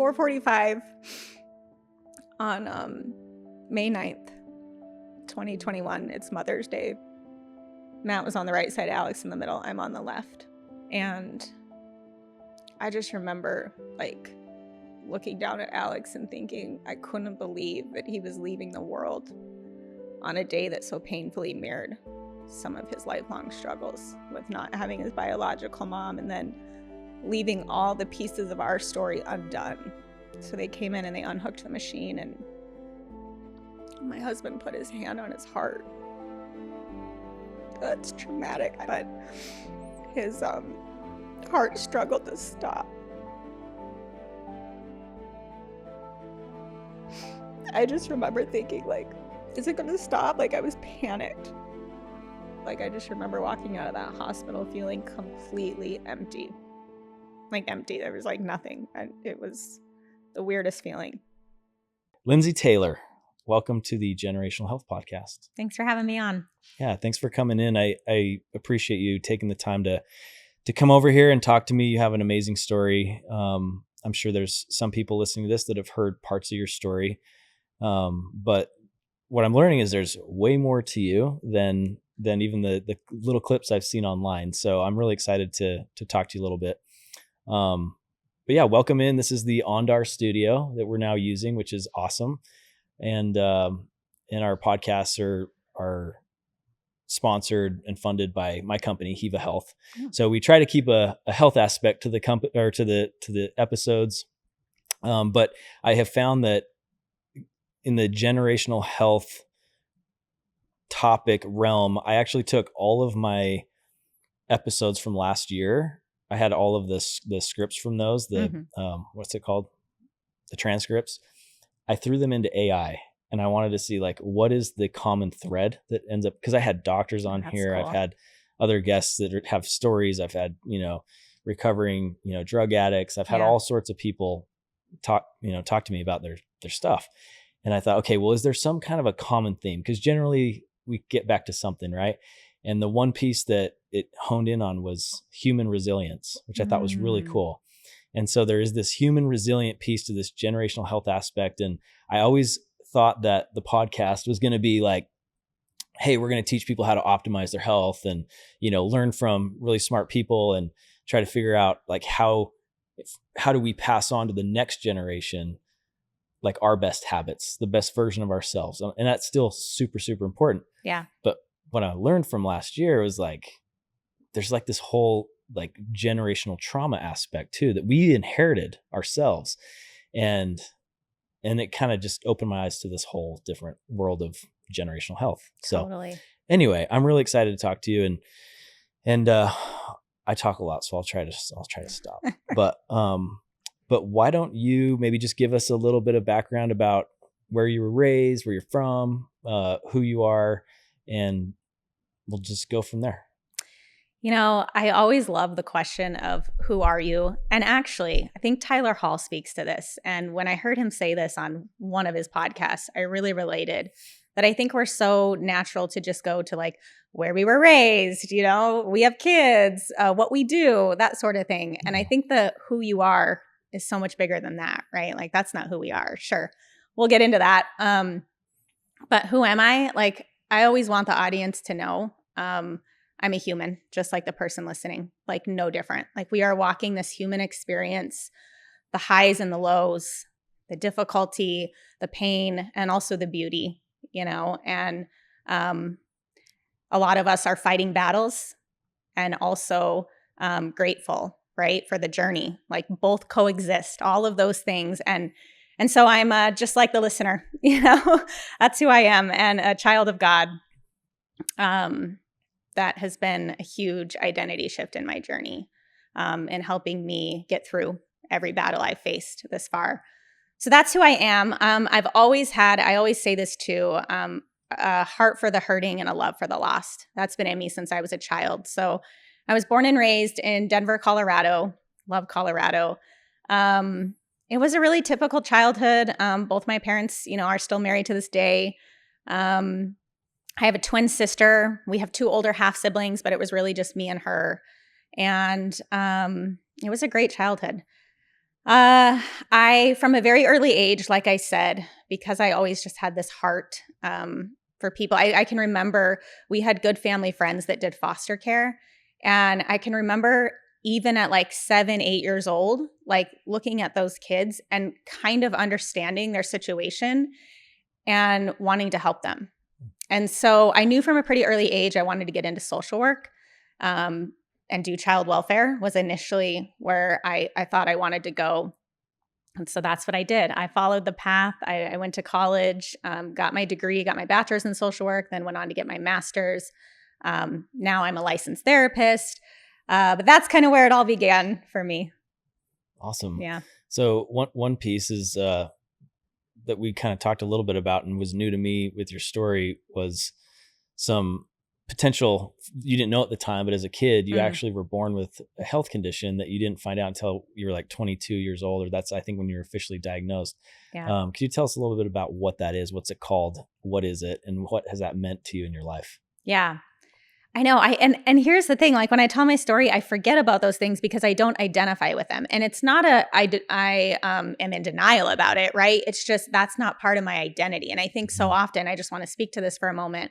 4:45 on May 9th, 2021. It's Mother's Day. Matt was on the right side, Alex in the middle. I'm on the left. And I just remember like looking down at Alex and thinking I couldn't believe that he was leaving the world on a day that so painfully mirrored some of his lifelong struggles with not having his biological mom and then leaving all the pieces of our story undone. So they came in and they unhooked the machine, and my husband put his hand on his heart. It's traumatic, but his heart struggled to stop. I just remember thinking, like, is it gonna stop? Like, I was panicked. Like, I just remember walking out of that hospital feeling completely empty. Like, empty. There was like nothing. And it was the weirdest feeling. Lindsay Taylor, welcome to the Generational Health Podcast. Thanks for having me on. Yeah, thanks for coming in. I appreciate you taking the time to come over here and talk to me. You have an amazing story. I'm sure there's some people listening to this that have heard parts of your story. But what I'm learning is there's way more to you than even the little clips I've seen online. So I'm really excited to talk to you a little bit. But yeah, welcome in. This is the Ondar studio that we're now using, which is awesome. And our podcasts are sponsored and funded by my company, Hiva Health. Yeah. So we try to keep a health aspect to the company or to the episodes. But I have found that in the generational health topic realm, I actually took all of my episodes from last year. I had all of the scripts from those, what's it called? The transcripts. I threw them into AI, and I wanted to see like, what is the common thread that ends up, because I had doctors on here. Cool. I've had other guests that have stories. I've had, recovering, drug addicts. I've had all sorts of people talk to me about their stuff. And I thought, okay, well, is there some kind of a common theme? Because generally we get back to something, right? And the one piece that it honed in on was human resilience, which I thought was really cool. And so there is this human resilient piece to this generational health aspect. And I always thought that the podcast was going to be like, hey, we're going to teach people how to optimize their health and, learn from really smart people and try to figure out like how do we pass on to the next generation, like our best habits, the best version of ourselves. And that's still super, super important. Yeah. But what I learned from last year was like, there's like this whole like generational trauma aspect too, that we inherited ourselves. And it kind of just opened my eyes to this whole different world of generational health. So totally. Anyway, I'm really excited to talk to you, and I talk a lot, so I'll try to stop. But why don't you maybe just give us a little bit of background about where you were raised, where you're from, who you are, and we'll just go from there. I always love the question of who are you? And actually, I think Tyler Hall speaks to this. And when I heard him say this on one of his podcasts, I really related that I think we're so natural to just go to like where we were raised, we have kids, what we do, that sort of thing. And I think the who you are is so much bigger than that, right? Like that's not who we are. Sure. We'll get into that. But who am I? Like I always want the audience to know I'm a human, just like the person listening, like no different. Like we are walking this human experience, the highs and the lows, the difficulty, the pain, and also the beauty, and a lot of us are fighting battles and also grateful, right, for the journey. Like both coexist, all of those things. And so I'm just like the listener, that's who I am, and a child of God. That has been a huge identity shift in my journey in helping me get through every battle I've faced this far. So that's who I am. I always say this too, a heart for the hurting and a love for the lost. That's been in me since I was a child. So I was born and raised in Denver, Colorado. Love Colorado. It was a really typical childhood. Both my parents, are still married to this day. I have a twin sister. We have two older half siblings, but it was really just me and her. And it was a great childhood. From a very early age, like I said, because I always just had this heart for people. I can remember we had good family friends that did foster care. And I can remember even at like 7, 8 years old, like looking at those kids and kind of understanding their situation and wanting to help them. And so I knew from a pretty early age I wanted to get into social work and do child welfare was initially where I thought I wanted to go. And so that's what I did. I followed the path. I went to college, got my degree, got my bachelor's in social work, then went on to get my master's. Now I'm a licensed therapist. But that's kind of where it all began for me. Awesome. Yeah. So one piece is that we kind of talked a little bit about and was new to me with your story was some potential, you didn't know at the time, but as a kid, you actually were born with a health condition that you didn't find out until you were like 22 years old, or that's, I think, when you were officially diagnosed. Yeah. Could you tell us a little bit about what that is? What's it called? What is it? And what has that meant to you in your life? Yeah. I know. And here's the thing, like when I tell my story, I forget about those things because I don't identify with them. And it's not I am in denial about it, right? It's just, that's not part of my identity. And I think so often, I just want to speak to this for a moment,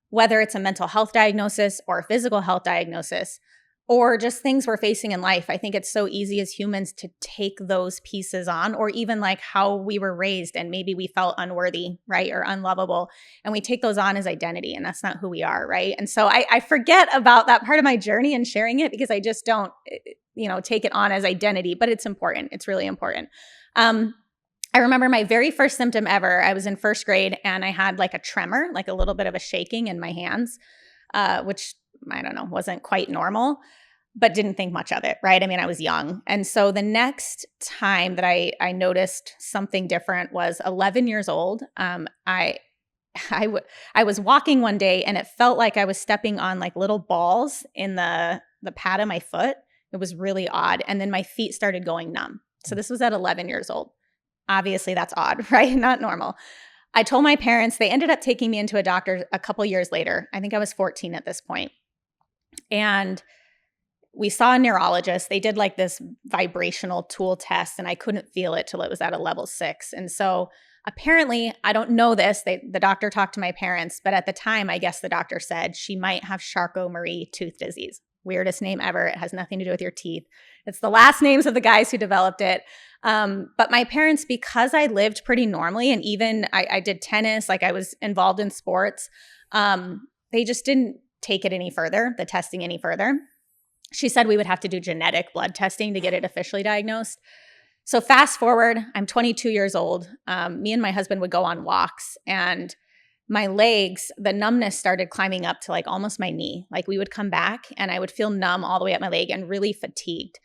whether it's a mental health diagnosis or a physical health diagnosis, or just things we're facing in life. I think it's so easy as humans to take those pieces on, or even like how we were raised and maybe we felt unworthy, right? Or unlovable. And we take those on as identity, and that's not who we are, right? And so I forget about that part of my journey and sharing it because I just don't, take it on as identity, but it's important. It's really important. I remember my very first symptom ever. I was in first grade and I had like a tremor, like a little bit of a shaking in my hands, which I don't know, wasn't quite normal, but didn't think much of it, right? I mean, I was young. And so the next time that I noticed something different was 11 years old. I was walking one day and it felt like I was stepping on like little balls in the pad of my foot. It was really odd. And then my feet started going numb. So this was at 11 years old. Obviously, that's odd, right? Not normal. I told my parents. They ended up taking me into a doctor a couple years later. I think I was 14 at this point. And we saw a neurologist. They did like this vibrational tool test, and I couldn't feel it till it was at a level 6. And so apparently, I don't know this, the doctor talked to my parents, but at the time, I guess the doctor said she might have Charcot-Marie tooth disease. Weirdest name ever. It has nothing to do with your teeth. It's the last names of the guys who developed it. But my parents, because I lived pretty normally, and even I did tennis, like I was involved in sports, they just didn't take it any further, the testing any further. She said we would have to do genetic blood testing to get it officially diagnosed. So fast forward, I'm 22 years old. Me and my husband would go on walks, and my legs, the numbness started climbing up to like almost my knee. Like we would come back and I would feel numb all the way up my leg and really fatigued.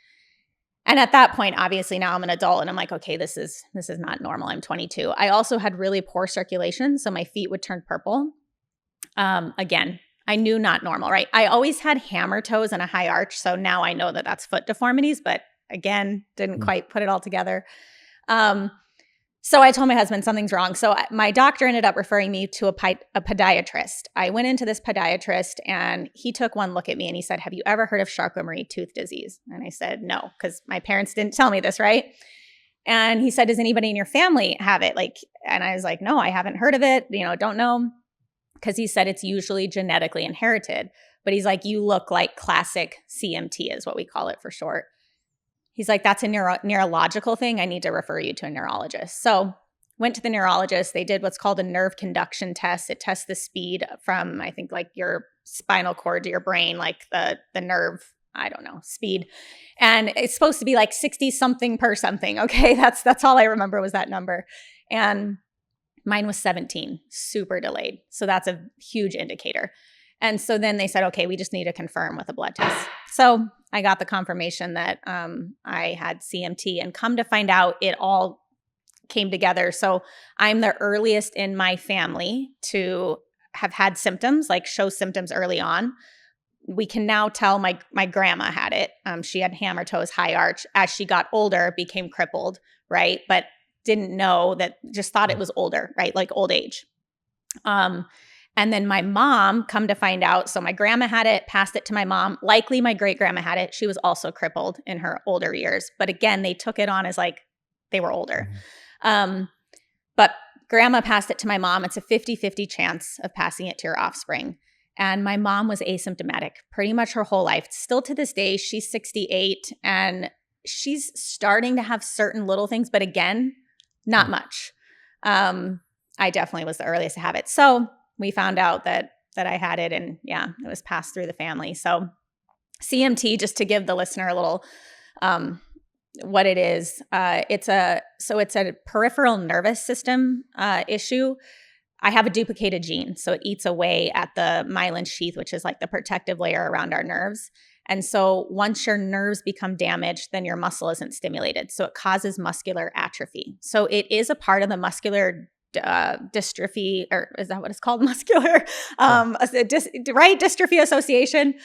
And at that point, obviously now I'm an adult and I'm like, okay, this is not normal. I'm 22. I also had really poor circulation. So my feet would turn purple. Again, I knew not normal, right? I always had hammer toes and a high arch. So now I know that that's foot deformities, but again, didn't quite put it all together. So I told my husband something's wrong. So my doctor ended up referring me to a podiatrist. I went into this podiatrist and he took one look at me and he said, have you ever heard of Charcot-Marie tooth disease? And I said, no, because my parents didn't tell me this, right? And he said, does anybody in your family have it? And I was like, no, I haven't heard of it. Don't know. Because he said it's usually genetically inherited. But he's like, you look like classic CMT is what we call it for short. He's like, that's a neurological thing. I need to refer you to a neurologist. So went to the neurologist. They did what's called a nerve conduction test. It tests the speed from, I think, like your spinal cord to your brain, like the nerve, I don't know, speed. And it's supposed to be like 60 something per something. Okay, that's all I remember was that number. And mine was 17, super delayed. So that's a huge indicator. And so then they said, okay, we just need to confirm with a blood test. So I got the confirmation that I had CMT, and come to find out it all came together. So I'm the earliest in my family to have had symptoms, like show symptoms early on. We can now tell my grandma had it. She had hammer toes, high arch. As she got older, became crippled, right? But didn't know that, just thought it was older, right? Like old age. And then my mom, come to find out, so my grandma had it, passed it to my mom. Likely my great grandma had it. She was also crippled in her older years. But again, they took it on as like they were older. But grandma passed it to my mom. It's a 50-50 chance of passing it to your offspring. And my mom was asymptomatic pretty much her whole life. Still to this day, she's 68 and she's starting to have certain little things, but again, not much. I definitely was the earliest to have it. So we found out that I had it, and yeah, it was passed through the family. So CMT, just to give the listener a little what it is, it's a peripheral nervous system issue. I have a duplicated gene, so it eats away at the myelin sheath, which is like the protective layer around our nerves. And so once your nerves become damaged, then your muscle isn't stimulated. So it causes muscular atrophy. So it is a part of the muscular dystrophy, or is that what it's called? Muscular, dystrophy association.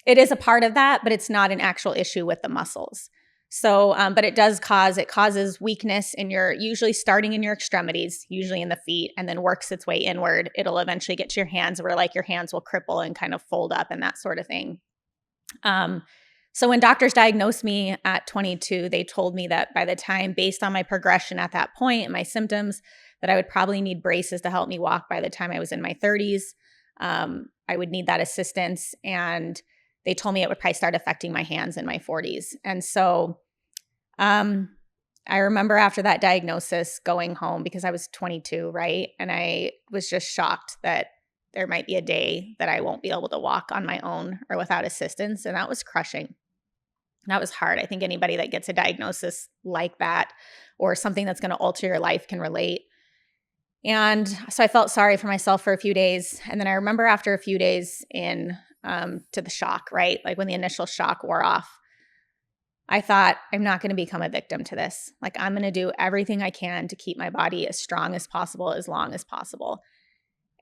It is a part of that, but it's not an actual issue with the muscles. So, but it causes weakness usually starting in your extremities, usually in the feet, and then works its way inward. It'll eventually get to your hands, where like your hands will cripple and kind of fold up and that sort of thing. So when doctors diagnosed me at 22, they told me that by the time, based on my progression at that point and my symptoms, that I would probably need braces to help me walk by the time I was in my 30s. I would need that assistance. And they told me it would probably start affecting my hands in my 40s. And so I remember after that diagnosis going home, because I was 22, right? And I was just shocked that there might be a day that I won't be able to walk on my own or without assistance. And that was crushing. That was hard. I think anybody that gets a diagnosis like that or something that's going to alter your life can relate. And so I felt sorry for myself for a few days. And then I remember after a few days to the shock, right? Like when the initial shock wore off, I thought, I'm not going to become a victim to this. Like, I'm going to do everything I can to keep my body as strong as possible, as long as possible.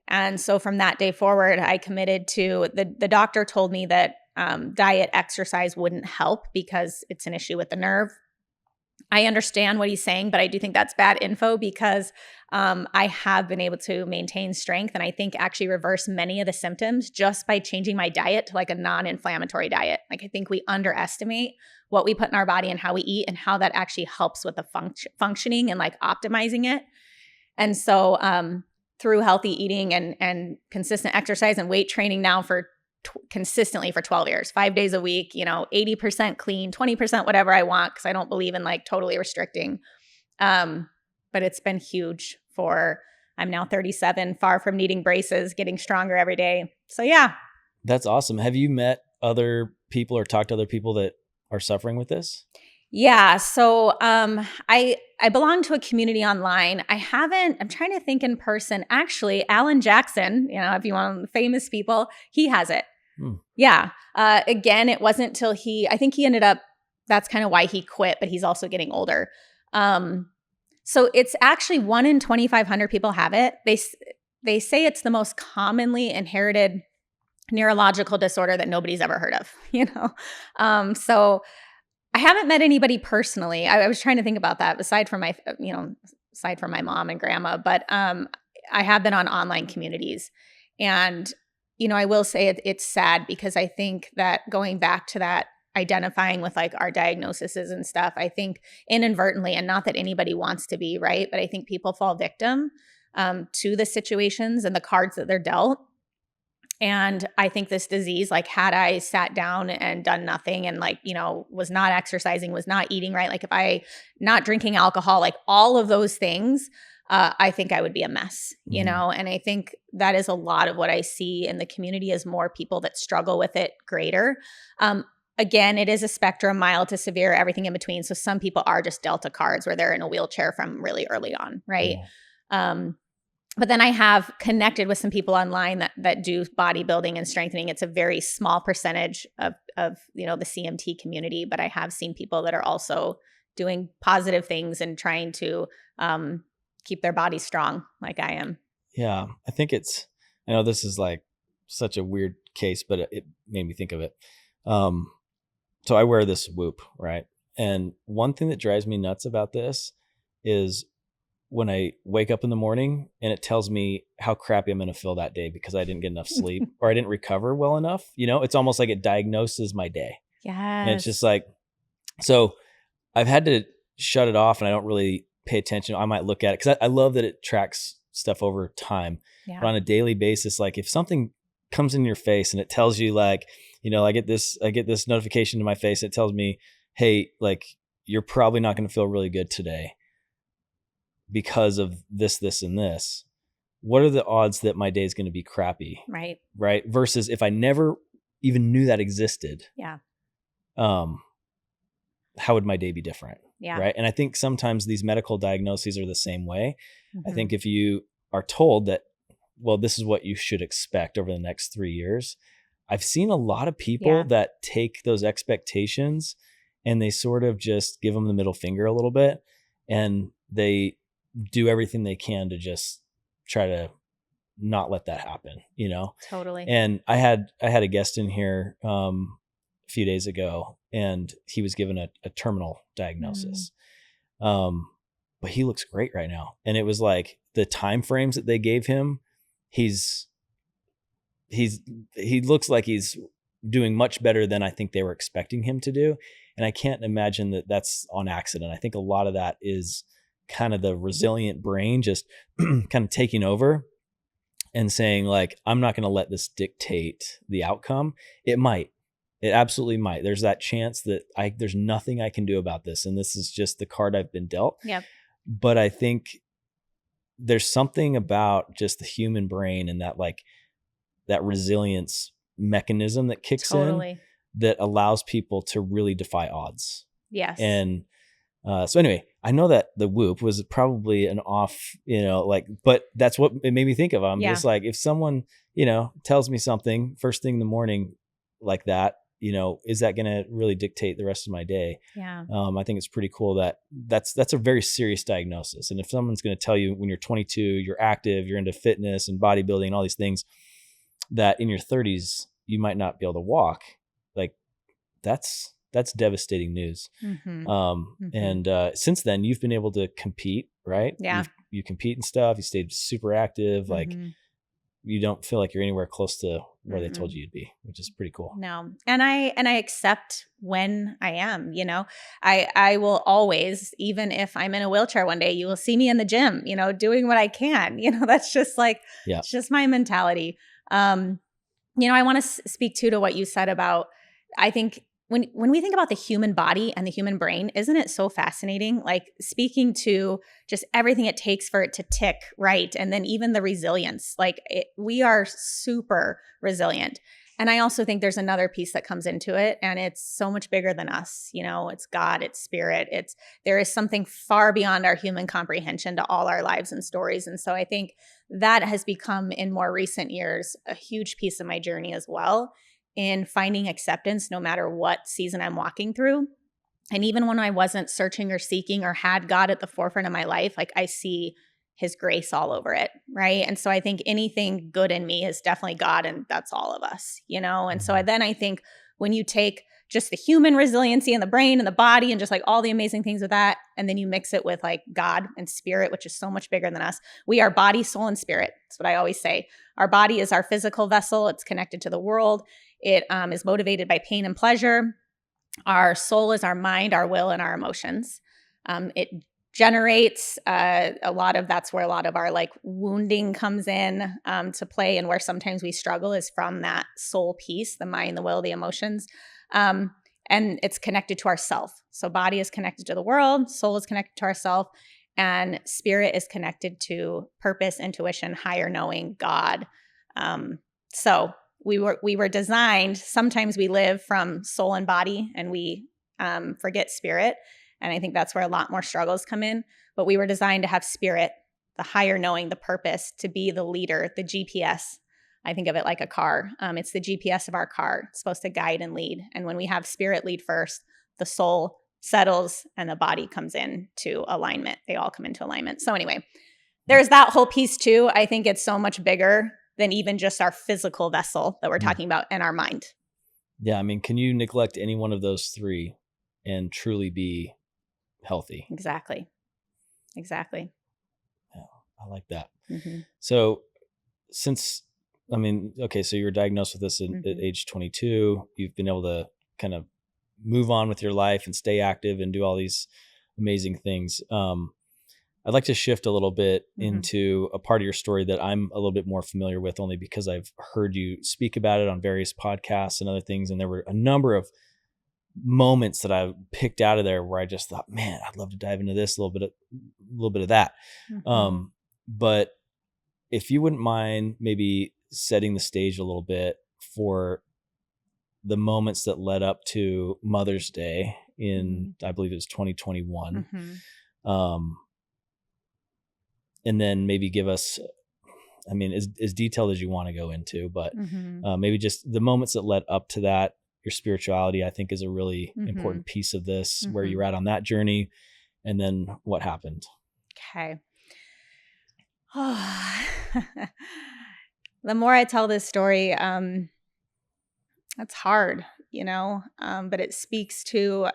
And so from that day forward, I committed to the doctor told me that diet, exercise wouldn't help because it's an issue with the nerve. I understand what he's saying, but I do think that's bad info because I have been able to maintain strength and I think actually reverse many of the symptoms just by changing my diet to like a non-inflammatory diet. Like I think we underestimate what we put in our body and how we eat and how that actually helps with the functioning and like optimizing it. And so through healthy eating and consistent exercise and weight training now for consistently for 12 years, 5 days a week, 80% clean, 20% whatever I want, because I don't believe in like totally restricting. But it's been huge I'm now 37, far from needing braces, getting stronger every day. So yeah. That's awesome. Have you met other people or talked to other people that are suffering with this? Yeah. So I belong to a community online. I'm trying to think in person. Actually, Alan Jackson, if you want famous people, he has it. Yeah. Again, it wasn't till I think he ended up, that's kind of why he quit, but he's also getting older. So it's actually 1 in 2,500 people have it. They say it's the most commonly inherited neurological disorder that nobody's ever heard of, so I haven't met anybody personally. I was trying to think about that aside from my mom and grandma, but I have been on online communities. And, I will say it's sad because I think that going back to that, identifying with like our diagnoses and stuff, I think inadvertently, and not that anybody wants to be, right? But I think people fall victim to the situations and the cards that they're dealt. And I think this disease, like had I sat down and done nothing and like, was not exercising, was not eating right, like if I not drinking alcohol, like all of those things, I think I would be a mess, and I think that is a lot of what I see in the community is more people that struggle with it greater. Again, it is a spectrum, mild to severe, everything in between. So some people are just Delta cards where they're in a wheelchair from really early on, right? Yeah. But then I have connected with some people online that do bodybuilding and strengthening. It's a very small percentage of the CMT community, but I have seen people that are also doing positive things and trying to keep their body strong like I am. Yeah, I think I know this is like such a weird case, but it made me think of it. So I wear this Whoop, right? And one thing that drives me nuts about this is when I wake up in the morning and it tells me how crappy I'm going to feel that day because I didn't get enough sleep or I didn't recover well enough. It's almost like it diagnoses my day. Yes. And it's just like, so I've had to shut it off and I don't really pay attention. I might look at it because I love that it tracks stuff over time. Yeah. But on a daily basis, like if something comes in your face and it tells you like, I get this notification to my face. It tells me, hey, like you're probably not going to feel really good today because of this, and this. What are the odds that my day is going to be crappy? Right. Right. Versus if I never even knew that existed. Yeah. How would my day be different? Yeah. Right. And I think sometimes these medical diagnoses are the same way. Mm-hmm. I think if you are told that, well, this is what you should expect over the next 3 years. I've seen a lot of people that take those expectations and they sort of just give them the middle finger a little bit and they do everything they can to just try to not let that happen, Totally. And I had a guest in here a few days ago and he was given a terminal diagnosis. But he looks great right now. And it was like the time frames that they gave him, he looks like he's doing much better than I think they were expecting him to do. And I can't imagine that that's on accident. I think a lot of that is kind of the resilient brain just kind of taking over and saying like, I'm not going to let this dictate the outcome. It absolutely might. There's that chance that there's nothing I can do about this. And this is just the card I've been dealt. Yep. But I think there's something about just the human brain and that like that resilience mechanism that kicks in that allows people to really defy odds. Yes. And so anyway, I know that the whoop was probably an off, but that's what it made me think of. I'm just like, if someone, tells me something first thing in the morning like that, is that going to really dictate the rest of my day? Yeah. I think it's pretty cool that's a very serious diagnosis. And if someone's going to tell you when you're 22, you're active, you're into fitness and bodybuilding and all these things, that in your 30s, you might not be able to walk, like that's devastating news. Mm-hmm. And since then you've been able to compete, right? Yeah. You compete and stuff. You stayed super active. Like you don't feel like you're anywhere close to where they told you you'd be, which is pretty cool. No. And I accept when I am, I will always, even if I'm in a wheelchair one day, you will see me in the gym, doing what I can, that's just like, it's just my mentality. I want to speak to what you said about, I think when we think about the human body and the human brain, isn't it so fascinating? Like speaking to just everything it takes for it to tick right. And then even the resilience, we are super resilient. And I also think there's another piece that comes into it and it's so much bigger than us. It's God, it's spirit. There is something far beyond our human comprehension to all our lives and stories. And so I think that has become in more recent years, a huge piece of my journey as well, in finding acceptance no matter what season I'm walking through. And even when I wasn't searching or seeking or had God at the forefront of my life, I see his grace all over it, right? And so I think anything good in me is definitely God, and that's all of us, And so then I think when you take just the human resiliency and the brain and the body and just all the amazing things with that, and then you mix it with God and spirit, which is so much bigger than us. We are body, soul, and spirit. That's what I always say. Our body is our physical vessel. It's connected to the world. It is motivated by pain and pleasure. Our soul is our mind, our will, and our emotions. It generates that's where a lot of our wounding comes in to play, and where sometimes we struggle is from that soul piece, the mind, the will, the emotions. And it's connected to ourself. So body is connected to the world, soul is connected to ourself, and spirit is connected to purpose, intuition, higher knowing, God. So we were designed, sometimes we live from soul and body and we forget spirit. And I think that's where a lot more struggles come in. But we were designed to have spirit, the higher knowing, the purpose, to be the leader, the GPS. I think of it like a car. It's the GPS of our car. It's supposed to guide and lead. And when we have spirit lead first, the soul settles and the body comes into alignment. They all come into alignment. So anyway, there's that whole piece too. I think it's so much bigger than even just our physical vessel that we're talking about and our mind. Yeah. I mean, can you neglect any one of those three and truly be healthy? Exactly. I like that. Mm-hmm. So since, okay, so you were diagnosed with this at age 22. You've been able to kind of move on with your life and stay active and do all these amazing things. I'd like to shift a little bit into a part of your story that I'm a little bit more familiar with, only because I've heard you speak about it on various podcasts and other things. And there were a number of moments that I picked out of there where I just thought, man, I'd love to dive into this, a little bit of that. But if you wouldn't mind maybe setting the stage a little bit for the moments that led up to Mother's Day in, I believe it was 2021. And then maybe give us, as detailed as you want to go into, but maybe just the moments that led up to that. Your spirituality, I think, is a really important piece of this, where you're at on that journey, and then what happened. Okay. The more I tell this story, it's hard, but it speaks to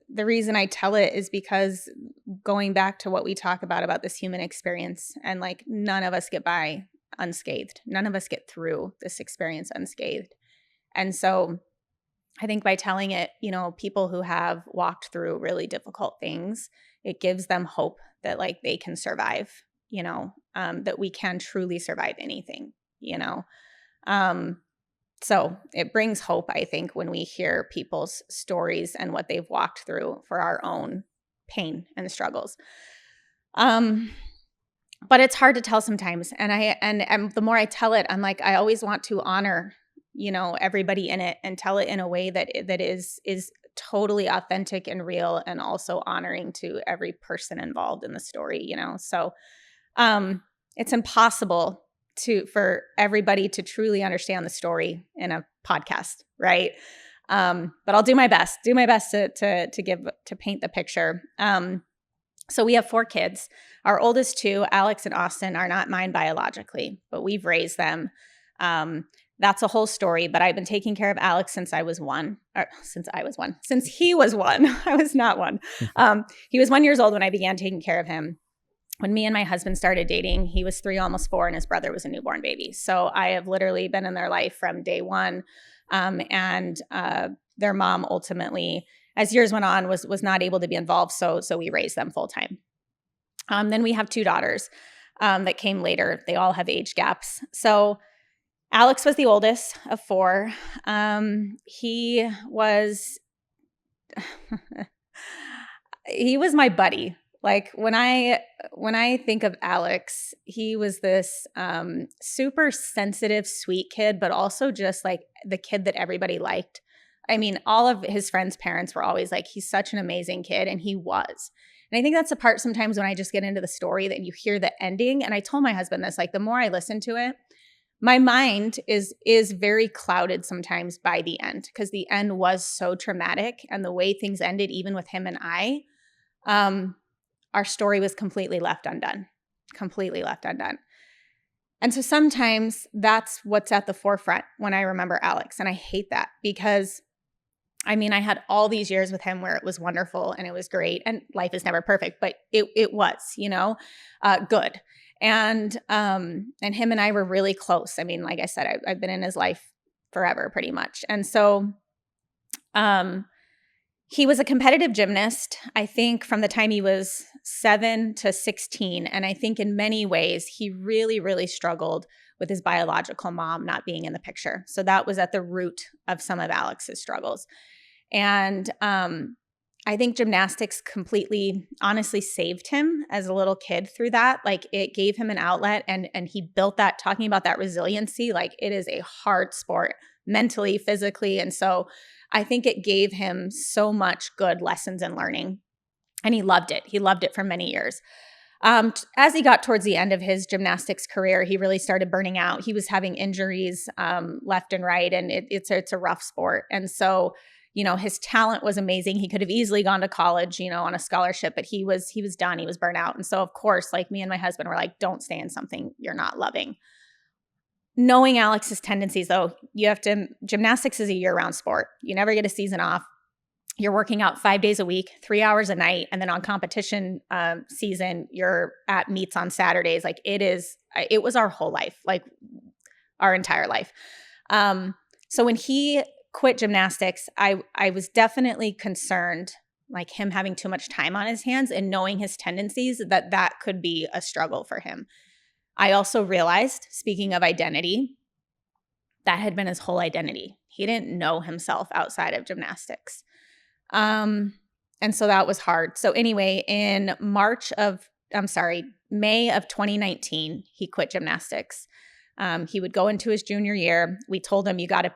the reason I tell it is because going back to what we talk about this human experience, and like none of us get by unscathed. None of us get through this experience unscathed. And so I think by telling it, people who have walked through really difficult things, it gives them hope that like they can survive, that we can truly survive anything, So it brings hope, I think, when we hear people's stories and what they've walked through for our own pain and struggles. But it's hard to tell sometimes. And the more I tell it, I'm like, I always want to honor, everybody in it, and tell it in a way that is totally authentic and real, and also honoring to every person involved in the story, So it's impossible for everybody to truly understand the story in a podcast, right? But I'll do my best to paint the picture. So we have 4 kids. Our oldest 2, Alex and Austin, are not mine biologically, but we've raised them. That's a whole story, but I've been taking care of Alex since he was 1. I was not 1. He was 1 year old when I began taking care of him. When me and my husband started dating, he was 3, almost 4, and his brother was a newborn baby. So I have literally been in their life from day one. And their mom ultimately, as years went on, was not able to be involved. So we raised them full time. Then we have 2 daughters that came later. They all have age gaps. So Alex was the oldest of 4. He was my buddy. Like when I think of Alex, he was this super sensitive, sweet kid, but also just like the kid that everybody liked. I mean, all of his friends' parents were always like, he's such an amazing kid, and he was. And I think that's the part sometimes when I just get into the story that you hear the ending. And I told my husband this, like the more I listen to it, my mind is very clouded sometimes by the end, because the end was so traumatic, and the way things ended, even with him and I, our story was completely left undone. And so sometimes that's what's at the forefront when I remember Alex. And I hate that, because I had all these years with him where it was wonderful and it was great, and life is never perfect, but it was, good. And him and I were really close. Like I said, I've been in his life forever pretty much. And so, he was a competitive gymnast, I think, from the time he was 7 to 16. And I think in many ways, he really, really struggled with his biological mom not being in the picture. So that was at the root of some of Alex's struggles. And I think gymnastics completely, honestly, saved him as a little kid through that. Like it gave him an outlet, and he built that, talking about that resiliency. Like it is a hard sport mentally, physically. And so I think it gave him so much good lessons and learning, and he loved it. He loved it for many years. As he got towards the end of his gymnastics career, he really started burning out. He was having injuries left and right, and it's a rough sport. And so, his talent was amazing. He could have easily gone to college, on a scholarship, but he was done. He was burnt out. And so, of course, like me and my husband were like, don't stay in something you're not loving. Knowing Alex's tendencies, though, gymnastics is a year-round sport. You never get a season off. you're working out 5 days a week, 3 hours a night. And then on competition season, you're at meets on Saturdays. Like it was our whole life, like our entire life. So when he quit gymnastics, I was definitely concerned, like him having too much time on his hands and knowing his tendencies, that could be a struggle for him. I also realized, speaking of identity, that had been his whole identity. He didn't know himself outside of gymnastics. And so that was hard. So anyway, in May of 2019, he quit gymnastics. He would go into his junior year. We told him, you got to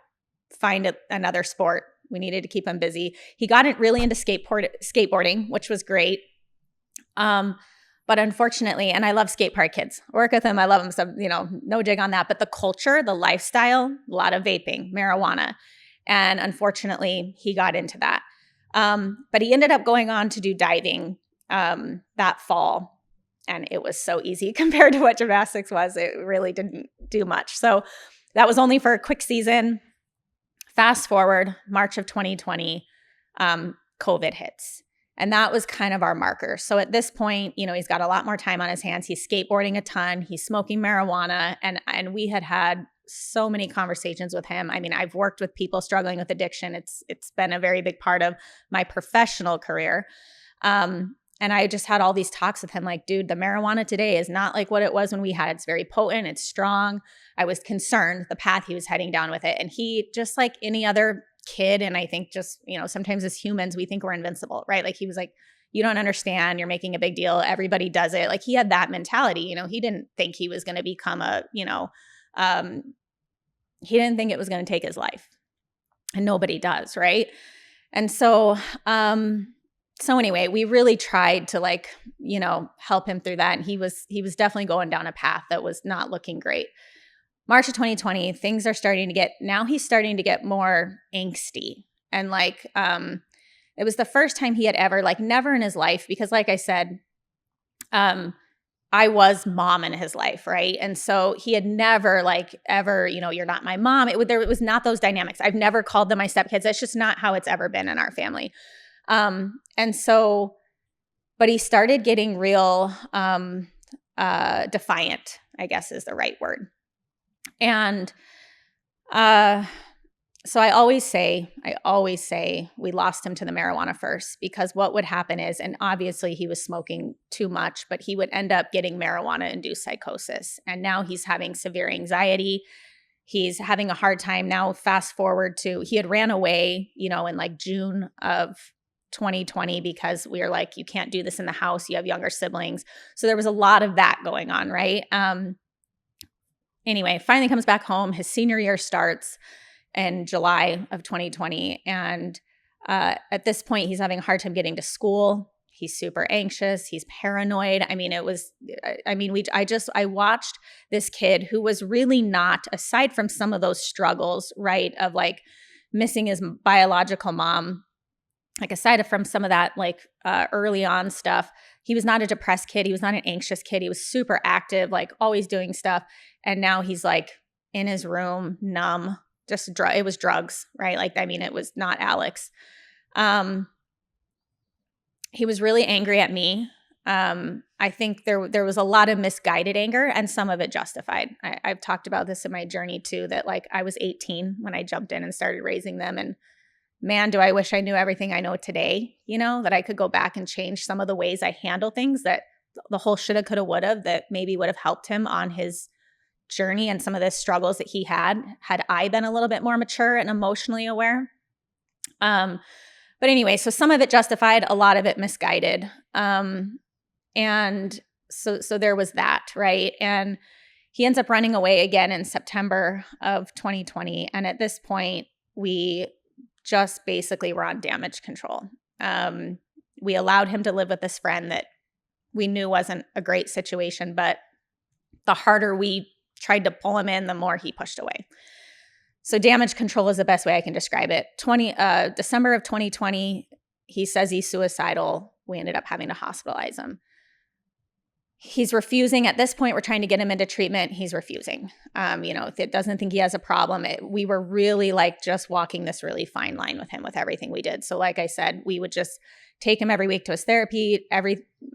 find another sport. We needed to keep him busy. He got really into skateboarding, which was great. But unfortunately, and I love skate park kids, work with them. I love them. So, no dig on that. But the culture, the lifestyle, a lot of vaping, marijuana. And unfortunately, he got into that. But he ended up going on to do diving that fall. And it was so easy compared to what gymnastics was. It really didn't do much. So that was only for a quick season. Fast forward, March of 2020, COVID hits. And that was kind of our marker. So at this point, he's got a lot more time on his hands. He's skateboarding a ton. He's smoking marijuana. And we had so many conversations with him. I mean, I've worked with people struggling with addiction. It's been a very big part of my professional career. And I just had all these talks with him like, dude, the marijuana today is not like what it was when we had it. It's very potent. It's strong. I was concerned the path he was heading down with it. And he, just like any other kid, and I think just, sometimes as humans, we think we're invincible, right? Like he was like, you don't understand. You're making a big deal. Everybody does it. Like he had that mentality. He didn't think he was going to become he didn't think it was going to take his life. And nobody does, right? And so, anyway, we really tried to help him through that. And he was definitely going down a path that was not looking great. March of 2020, things are he's starting to get more angsty. And it was the first time he had ever, never in his life, because like I said, I was mom in his life, right? And so he had never ever, you're not my mom. It was not those dynamics. I've never called them my stepkids. That's just not how it's ever been in our family. And so, but he started getting real defiant, I guess is the right word. And so I always say we lost him to the marijuana first, because what would happen is, and obviously he was smoking too much, but he would end up getting marijuana-induced psychosis. And now he's having severe anxiety. He's having a hard time now. Fast forward to, he had ran away, in June of 2020, because we were like, you can't do this in the house. You have younger siblings. So there was a lot of that going on, right? Anyway, finally comes back home. His senior year starts in July of 2020. And at this point, he's having a hard time getting to school. He's super anxious. He's paranoid. I mean, I watched this kid who was really not, aside from some of those struggles, right, of missing his biological mom, aside from some of that early on stuff, he was not a depressed kid. He was not an anxious kid. He was super active, always doing stuff. And now he's in his room, numb, just it was drugs, right? It was not Alex. He was really angry at me. I think there was a lot of misguided anger, and some of it justified. I've talked about this in my journey too, that I was 18 when I jumped in and started raising them. And man, do I wish I knew everything I know today, that I could go back and change some of the ways I handle things, that the whole shoulda, coulda, woulda, that maybe would have helped him on his journey and some of the struggles that he had I been a little bit more mature and emotionally aware. But anyway, so some of it justified, a lot of it misguided. And so there was that, right? And he ends up running away again in September of 2020. And at this point, we just basically were on damage control. We allowed him to live with this friend that we knew wasn't a great situation, but the harder we tried to pull him in, the more he pushed away. So damage control is the best way I can describe it. December of 2020, he says he's suicidal. We ended up having to hospitalize him. He's refusing. At this point, we're trying to get him into treatment. He's refusing. If it doesn't think he has a problem, we were really like just walking this really fine line with him with everything we did. So like I said, we would just take him every week to his therapy.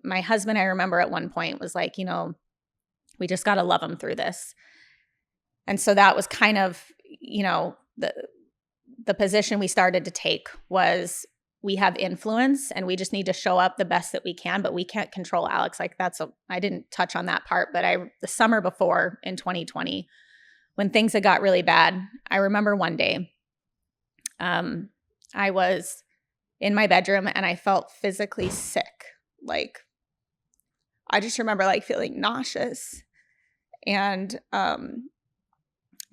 My husband, I remember at one point was like, we just got to love him through this. And so that was kind of, the position we started to take was we have influence and we just need to show up the best that we can, but we can't control Alex. Like I didn't touch on that part, but the summer before in 2020, when things had got really bad, I remember one day, I was in my bedroom and I felt physically sick. Like, I just remember like feeling nauseous and,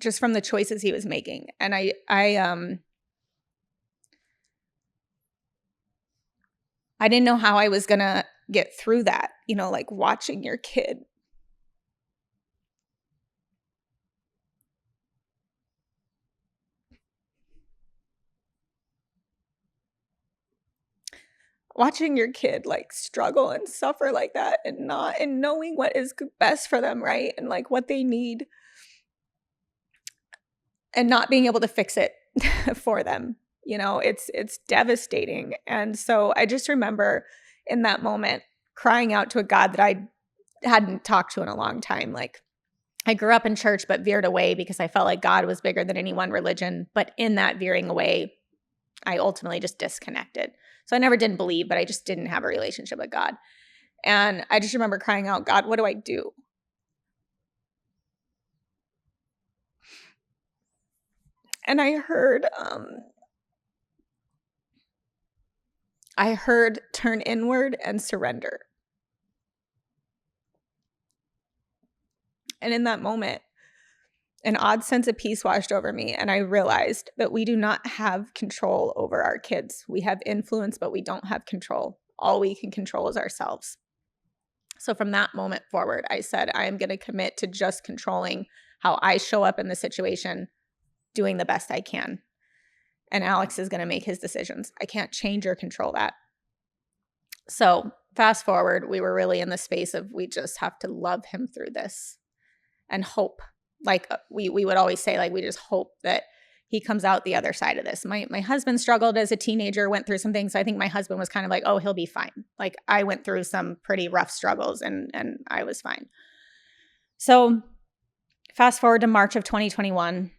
just from the choices he was making. And I didn't know how I was going to get through that, like watching your kid like struggle and suffer like that and knowing what is best for them, right? And like what they need and not being able to fix it for them. It's devastating. And so I just remember in that moment crying out to a God that I hadn't talked to in a long time. Like, I grew up in church but veered away because I felt like God was bigger than any one religion. But in that veering away, I ultimately just disconnected. So I never didn't believe, but I just didn't have a relationship with God. And I just remember crying out, God, what do I do? And I heard turn inward and surrender. And in that moment, an odd sense of peace washed over me. And I realized that we do not have control over our kids. We have influence, but we don't have control. All we can control is ourselves. So from that moment forward, I said, I am going to commit to just controlling how I show up in the situation, doing the best I can. And Alex is going to make his decisions. I can't change or control that. So fast forward, we were really in the space of we just have to love him through this and hope. Like we would always say, like, we just hope that he comes out the other side of this. My husband struggled as a teenager, went through some things. So I think my husband was kind of like, oh, he'll be fine. Like, I went through some pretty rough struggles and I was fine. So fast forward to March of 2021,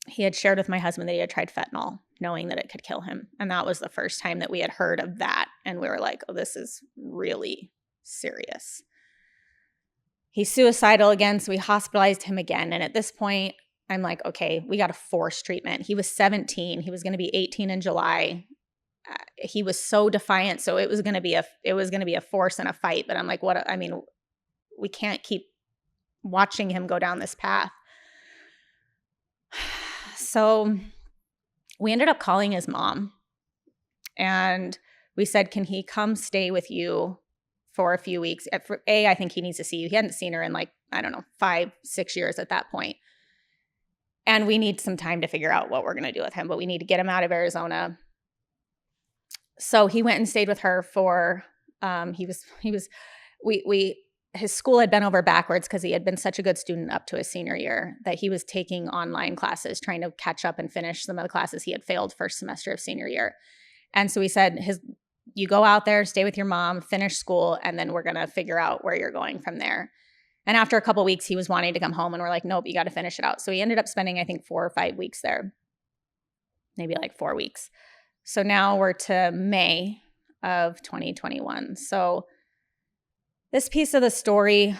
he had shared with my husband that he had tried fentanyl, knowing that it could kill him. And that was the first time that we had heard of that. And we were like, oh, this is really serious. He's suicidal again, so we hospitalized him again. And at this point, I'm like, okay, we got to force treatment. He was 17. He was going to be 18 in July. He was so defiant, so it was going to be a force and a fight. But I'm like, we can't keep watching him go down this path. So we ended up calling his mom, and we said, can he come stay with you for a few weeks? I think he needs to see you. He hadn't seen her in 5-6 years at that point. And we need some time to figure out what we're going to do with him, but we need to get him out of Arizona. So he went and stayed with her for, his school had been over backwards because he had been such a good student up to his senior year that he was taking online classes, trying to catch up and finish some of the classes he had failed first semester of senior year. And so we said, you go out there, stay with your mom, finish school, and then we're going to figure out where you're going from there. And after a couple of weeks, he was wanting to come home, and we're like, nope, you got to finish it out. So he ended up spending, I think, 4 or 5 weeks there, maybe 4 weeks. So now we're to May of 2021. So this piece of the story,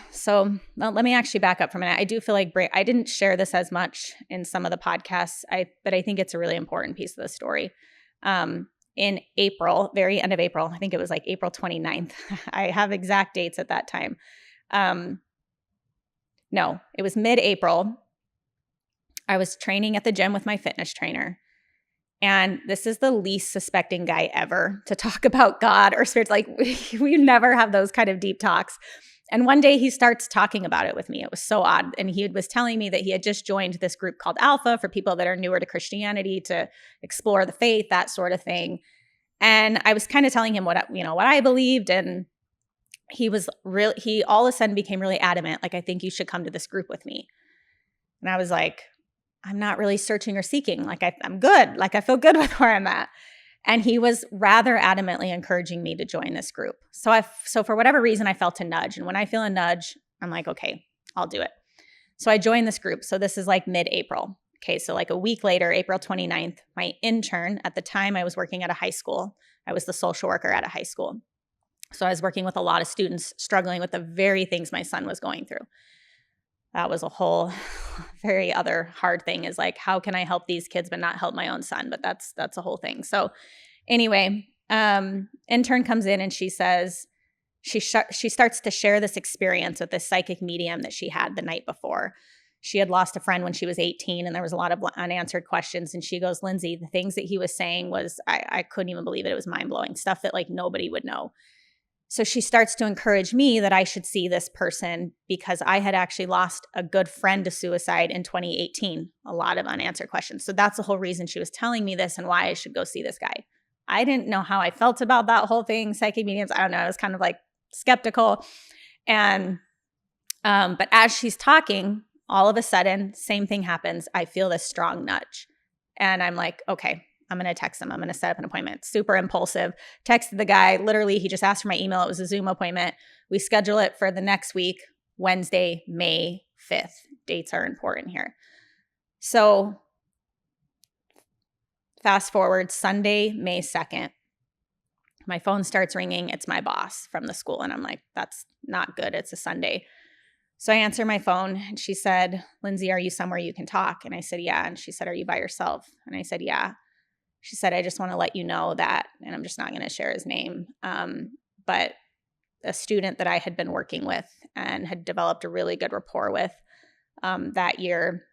let me actually back up for a minute. I do feel like I didn't share this as much in some of the podcasts, but I think it's a really important piece of the story. In April, very end of April, I think it was April 29th. I have exact dates at that time. No, it was mid-April. I was training at the gym with my fitness trainer. And this is the least suspecting guy ever to talk about God or spirits. We never have those kind of deep talks. And one day he starts talking about it with me. It was so odd. And he was telling me that he had just joined this group called Alpha for people that are newer to Christianity, to explore the faith, that sort of thing. And I was kind of telling him what I believed. And he all of a sudden became really adamant, like, I think you should come to this group with me. And I was like, I'm not really searching or seeking. Like, I'm good. Like, I feel good with where I'm at. And he was rather adamantly encouraging me to join this group. So for whatever reason, I felt a nudge. And when I feel a nudge, I'm like, okay, I'll do it. So I joined this group. So this is like mid-April. Okay, so like a week later, April 29th, my intern, at the time I was working at a high school. I was the social worker at a high school. So I was working with a lot of students struggling with the very things my son was going through. That was a whole very other hard thing, is like, how can I help these kids but not help my own son? But that's a whole thing. So anyway, intern comes in and she says, she starts to share this experience with this psychic medium that she had the night before. She had lost a friend when she was 18, and there was a lot of unanswered questions. And she goes, Lindsay, the things that he was saying was, I couldn't even believe it. It was mind-blowing stuff that like nobody would know. So she starts to encourage me that I should see this person, because I had actually lost a good friend to suicide in 2018. A lot of unanswered questions. So that's the whole reason she was telling me this and why I should go see this guy. I didn't know how I felt about that whole thing. Psychic mediums, I don't know. I was kind of like skeptical. And, but as she's talking, all of a sudden, same thing happens. I feel this strong nudge. And I'm like, okay, I'm going to text him. I'm going to set up an appointment. Super impulsive. Texted the guy. Literally, he just asked for my email. It was a Zoom appointment. We schedule it for the next week, Wednesday, May 5th. Dates are important here. So fast forward, Sunday, May 2nd. My phone starts ringing. It's my boss from the school. And I'm like, that's not good. It's a Sunday. So I answer my phone and she said, Lindsay, are you somewhere you can talk? And I said, yeah. And she said, are you by yourself? And I said, yeah. She said, I just want to let you know that, and I'm just not going to share his name, but a student that I had been working with and had developed a really good rapport with that year,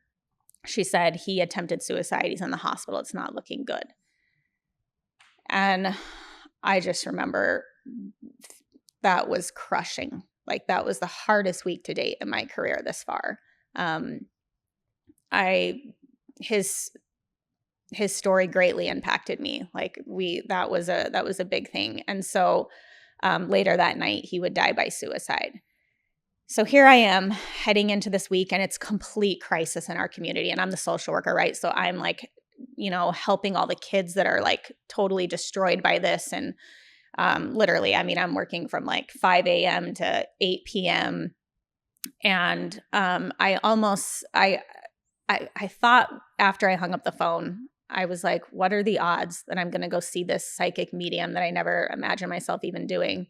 she said, he attempted suicide. He's in the hospital. It's not looking good. And I just remember that was crushing. Like, that was the hardest week to date in my career this far. His story greatly impacted me. Like, that was a big thing. And so later that night, he would die by suicide. So here I am heading into this week, and it's complete crisis in our community. And I'm the social worker, right? So I'm like, helping all the kids that are like totally destroyed by this. And literally, I mean, I'm working from like 5 a.m. to 8 p.m. And I thought after I hung up the phone, I was like, what are the odds that I'm going to go see this psychic medium that I never imagined myself even doing?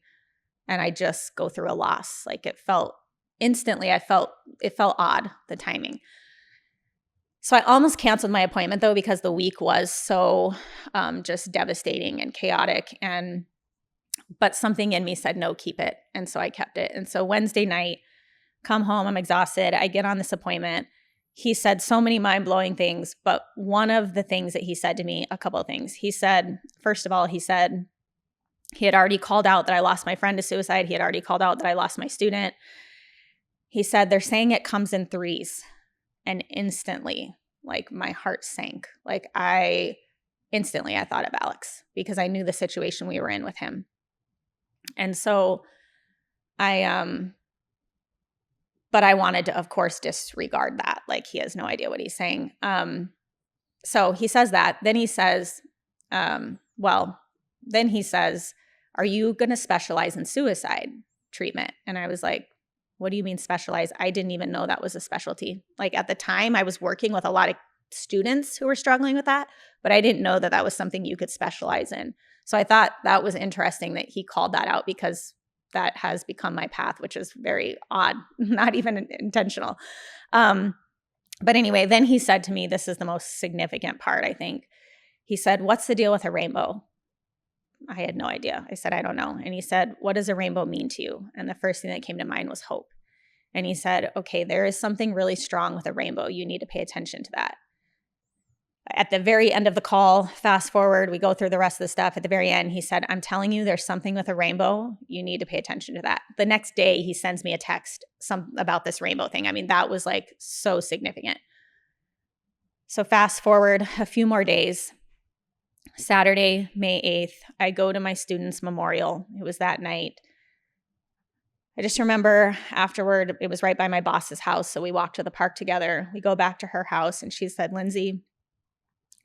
And I just go through a loss. Like, it felt odd, the timing. So I almost canceled my appointment though, because the week was so just devastating and chaotic. But something in me said, no, keep it. And so I kept it. And so Wednesday night, come home, I'm exhausted. I get on this appointment. He said so many mind-blowing things, but one of the things that he said to me, a couple of things. He said, first of all, he said he had already called out that I lost my friend to suicide. He had already called out that I lost my student. He said, they're saying it comes in threes. And instantly, like, my heart sank. Like, I thought of Alex, because I knew the situation we were in with him. And so but I wanted to, of course, disregard that. Like, he has no idea what he's saying. So he says that. Then he says, are you going to specialize in suicide treatment? And I was like, what do you mean specialize? I didn't even know that was a specialty. Like, at the time, I was working with a lot of students who were struggling with that, but I didn't know that that was something you could specialize in. So I thought that was interesting that he called that out, because that has become my path, which is very odd, not even intentional. But anyway, then he said to me, this is the most significant part, I think. He said, what's the deal with a rainbow? I had no idea. I said, I don't know. And he said, what does a rainbow mean to you? And the first thing that came to mind was hope. And he said, okay, there is something really strong with a rainbow. You need to pay attention to that. At the very end of the call, fast forward, we go through the rest of the stuff. At the very end, he said, I'm telling you, there's something with a rainbow. You need to pay attention to that. The next day, he sends me a text about this rainbow thing. I mean, that was like so significant. So fast forward a few more days. Saturday, May 8th, I go to my student's memorial. It was that night. I just remember afterward, it was right by my boss's house. So we walked to the park together. We go back to her house and she said, Lindsay,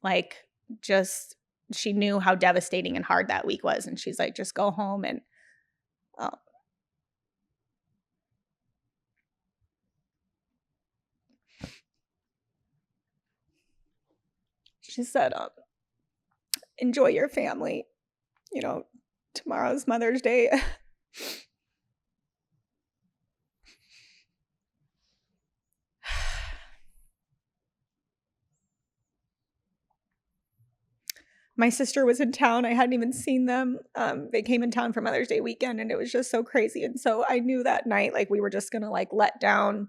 like, just, she knew how devastating and hard that week was. And she's like, just go home and, she said, enjoy your family. You know, tomorrow's Mother's Day. My sister was in town. I hadn't even seen them. They came in town for Mother's Day weekend, and it was just so crazy. And so I knew that night, like, we were just going to, like, let down.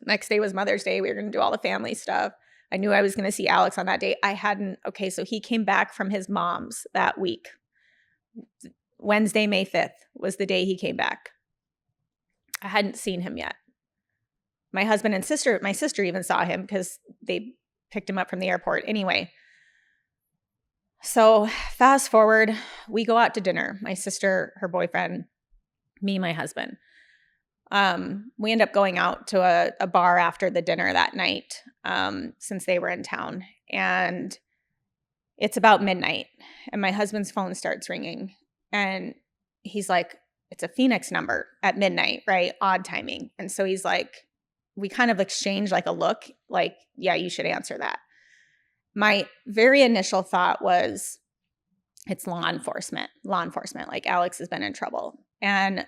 Next day was Mother's Day. We were going to do all the family stuff. I knew I was going to see Alex on that day. Okay, so he came back from his mom's that week. Wednesday, May 5th was the day he came back. I hadn't seen him yet. My husband and my sister even saw him because they picked him up from the airport. Anyway, so fast forward, we go out to dinner. My sister, her boyfriend, me, my husband. We end up going out to a bar after the dinner that night, since they were in town. And it's about midnight, and my husband's phone starts ringing. And he's like, it's a Phoenix number at midnight, right? Odd timing. And so he's like, we kind of exchange like a look, like, yeah, you should answer that. My very initial thought was, it's law enforcement, like Alex has been in trouble. And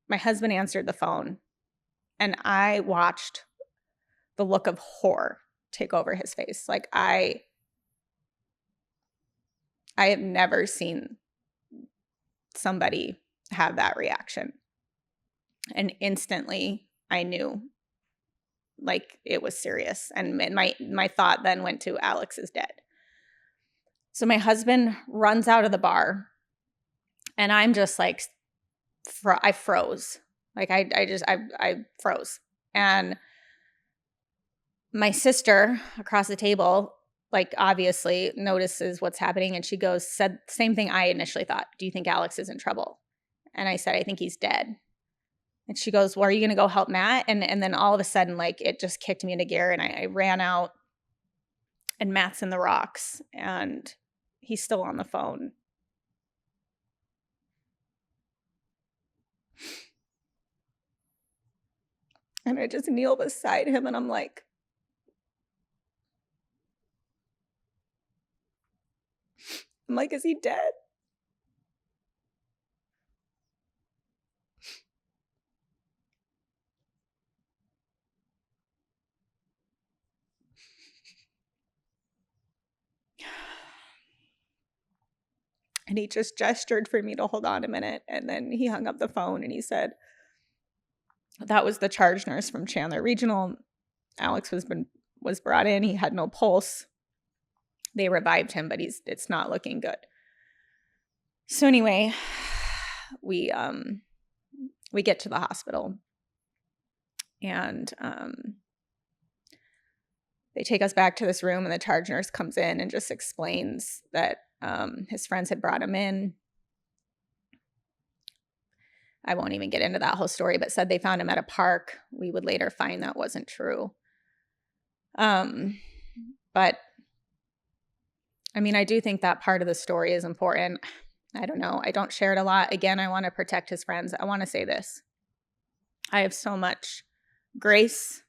my husband answered the phone, and I watched the look of horror take over his face. Like, I have never seen somebody have that reaction. And instantly I knew, like, it was serious. And my thought then went to, Alex is dead. So my husband runs out of the bar, and I'm just like, I froze. Like, I froze. And my sister across the table, like, obviously notices what's happening, and she said the same thing I initially thought. Do you think Alex is in trouble? And I said, I think he's dead. And she goes, well, are you going to go help Matt? And then all of a sudden, like, it just kicked me into gear, and I ran out, and Matt's in the rocks, and he's still on the phone. And I just kneel beside him, and I'm like, is he dead? And he just gestured for me to hold on a minute. And then he hung up the phone, and he said, that was the charge nurse from Chandler Regional. Alex was brought in. He had no pulse. They revived him, but it's not looking good. So anyway, we get to the hospital, and they take us back to this room, and the charge nurse comes in and just explains that his friends had brought him in. I won't even get into that whole story, but said they found him at a park. We would later find that wasn't true. But I mean, I do think that part of the story is important. I don't know. I don't share it a lot. Again, I want to protect his friends. I want to say this. I have so much grace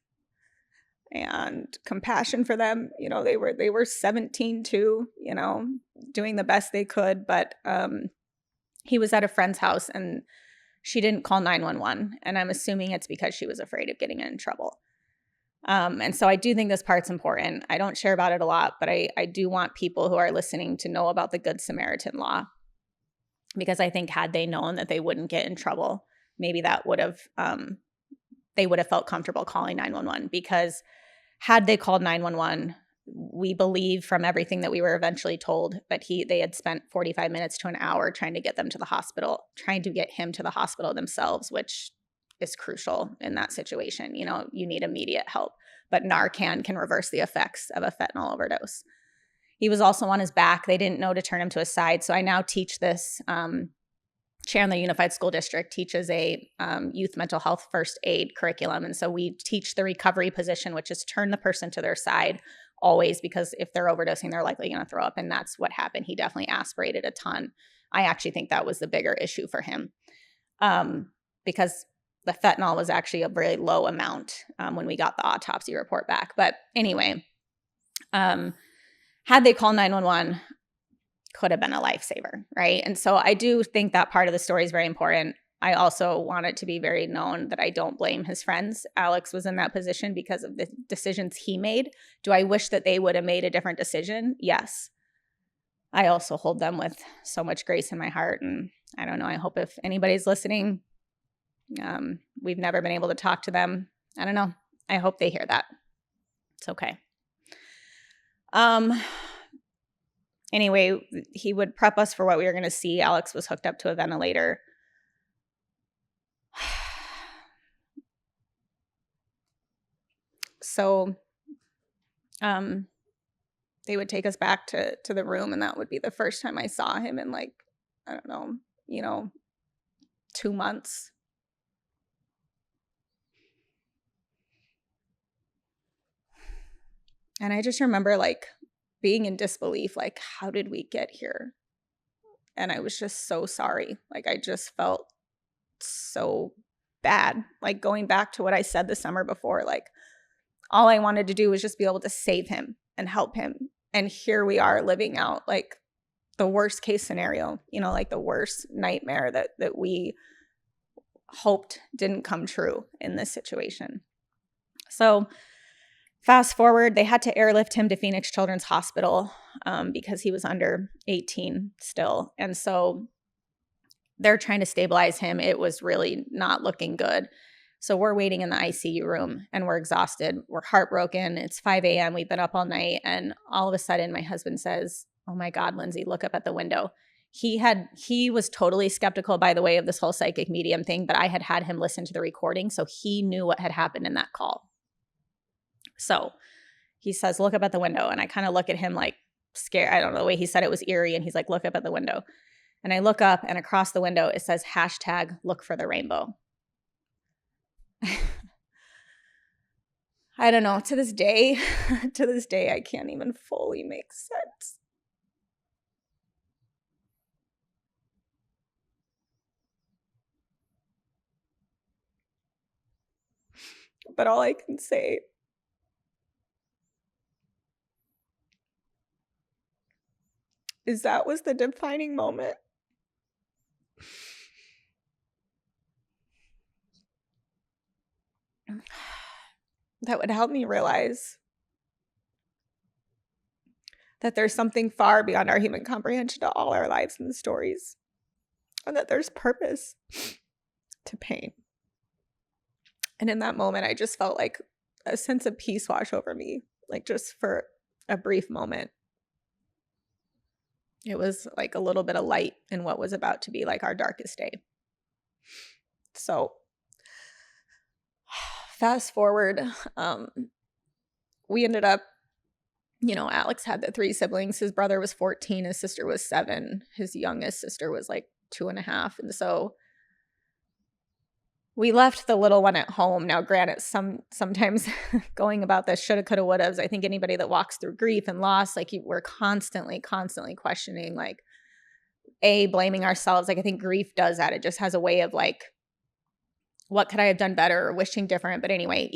and compassion for them. You know, they were 17 too, you know, doing the best they could. But he was at a friend's house, and she didn't call 911. And I'm assuming it's because she was afraid of getting in trouble. And so I do think this part's important. I don't share about it a lot, but I do want people who are listening to know about the Good Samaritan law, because I think had they known that they wouldn't get in trouble, maybe that would have, they would have felt comfortable calling 911. Because had they called 911, we believe from everything that we were eventually told that they had spent 45 minutes to an hour trying to get him to the hospital themselves, which is crucial in that situation. You know, you need immediate help, but Narcan can reverse the effects of a fentanyl overdose. He was also on his back. They didn't know to turn him to his side. So I now teach this chair in the Unified School District, teaches a youth mental health first aid curriculum. And so we teach the recovery position, which is turn the person to their side always, because if they're overdosing, they're likely going to throw up. And that's what happened. He definitely aspirated a ton. I actually think that was the bigger issue for him, because the fentanyl was actually a very low amount when we got the autopsy report back. But anyway, had they called 911, could have been a lifesaver, right? And so I do think that part of the story is very important. I also want it to be very known that I don't blame his friends. Alex was in that position because of the decisions he made. Do I wish that they would have made a different decision? Yes. I also hold them with so much grace in my heart. And I don't know, I hope if anybody's listening, we've never been able to talk to them. I don't know. I hope they hear that. It's okay. Anyway, he would prep us for what we were going to see. Alex was hooked up to a ventilator. So they would take us back to the room, and that would be the first time I saw him in, like, I don't know, 2 months. And I just remember, like, being in disbelief, like, how did we get here? And I was just so sorry. Like, I just felt so bad. Like, going back to what I said the summer before, like, all I wanted to do was just be able to save him and help him. And here we are living out, like, the worst case scenario, like the worst nightmare that we hoped didn't come true in this situation. So fast forward, they had to airlift him to Phoenix Children's Hospital because he was under 18 still. And so they're trying to stabilize him. It was really not looking good. So we're waiting in the ICU room, and we're exhausted. We're heartbroken. It's 5 a.m. We've been up all night. And all of a sudden, my husband says, "Oh my God, Lindsay, look up at the window." He was totally skeptical, by the way, of this whole psychic medium thing, but I had him listen to the recording, so he knew what had happened in that call. So he says, "Look up at the window." And I kind of look at him like scared. I don't know, the way he said it was eerie. And he's like, "Look up at the window." And I look up, and across the window, it says #look for the rainbow. I don't know. To this day, I can't even fully make sense. But all I can say is that was the defining moment. That would help me realize that there's something far beyond our human comprehension to all our lives and stories, and that there's purpose to pain. And in that moment, I just felt like a sense of peace wash over me, like just for a brief moment. It was like a little bit of light in what was about to be like our darkest day. So fast forward, we ended up, Alex had the 3 siblings. His brother was 14. His sister was 7. His youngest sister was like 2.5. And so we left the little one at home. Now, granted, sometimes going about this shoulda, coulda, wouldas. I think anybody that walks through grief and loss, like, we're constantly questioning, like, blaming ourselves. Like, I think grief does that. It just has a way of, like, what could I have done better, or wishing different? But anyway,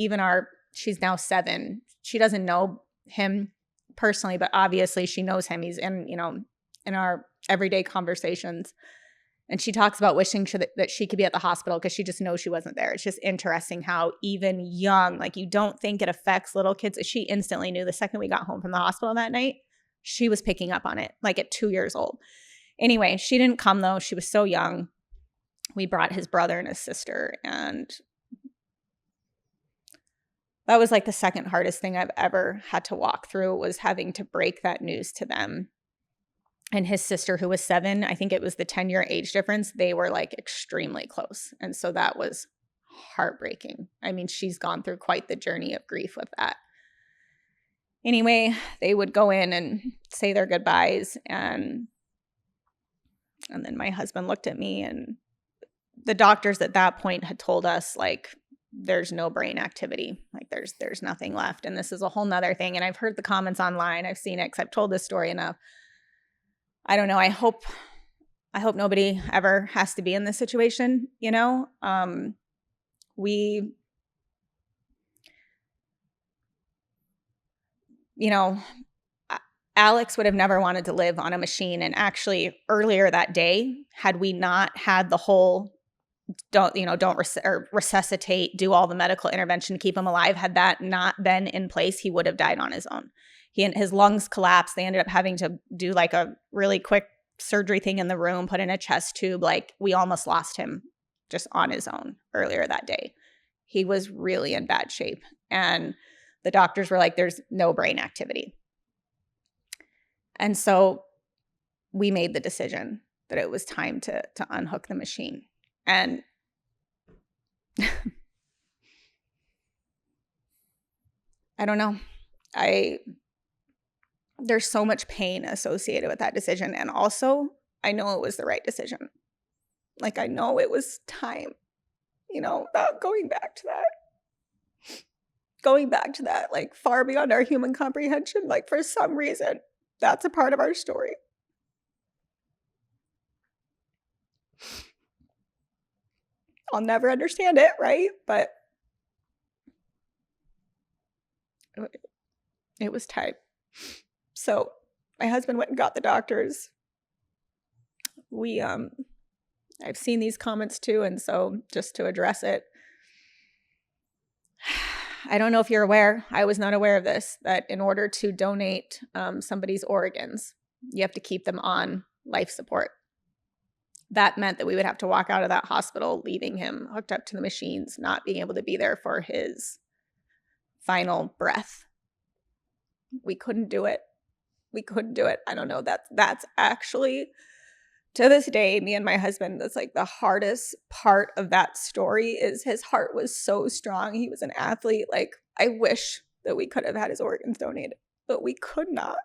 she's now 7. She doesn't know him personally, but obviously she knows him. He's in our everyday conversations. And she talks about wishing that she could be at the hospital because she just knows she wasn't there. It's just interesting how even young, like, you don't think it affects little kids. She instantly knew the second we got home from the hospital that night. She was picking up on it, like, at 2 years old. Anyway, she didn't come, though. She was so young. We brought his brother and his sister, and that was like the second hardest thing I've ever had to walk through, was having to break that news to them. And his sister, who was 7, I think it was the 10-year age difference, they were like extremely close. And so that was heartbreaking. I mean, she's gone through quite the journey of grief with that. Anyway, they would go in and say their goodbyes, and And then my husband looked at me, and the doctors at that point had told us, like, there's no brain activity. Like, there's nothing left. And this is a whole nother thing. And I've heard the comments online. I've seen it because I've told this story enough. I don't know. I hope nobody ever has to be in this situation, you know? Alex would have never wanted to live on a machine. And actually, earlier that day, had we not had the whole don't resuscitate, do all the medical intervention to keep him alive, had that not been in place, he would have died on his own. His lungs collapsed. They ended up having to do like a really quick surgery thing in the room, put in a chest tube. Like, we almost lost him just on his own earlier that day. He was really in bad shape. And the doctors were like, there's no brain activity. And so we made the decision that it was time to unhook the machine. And I don't know. There's so much pain associated with that decision. And also, I know it was the right decision. Like, I know it was time, without going back to that, like, far beyond our human comprehension. Like, for some reason, that's a part of our story. I'll never understand it, right? But it was time. So my husband went and got the doctors. I've seen these comments too, and so just to address it, I don't know if you're aware, I was not aware of this, that in order to donate somebody's organs, you have to keep them on life support. That meant that we would have to walk out of that hospital, leaving him hooked up to the machines, not being able to be there for his final breath. We couldn't do it. I don't know. That's actually, to this day, me and my husband, that's like the hardest part of that story. Is his heart was so strong. He was an athlete. Like, I wish that we could have had his organs donated, but we could not.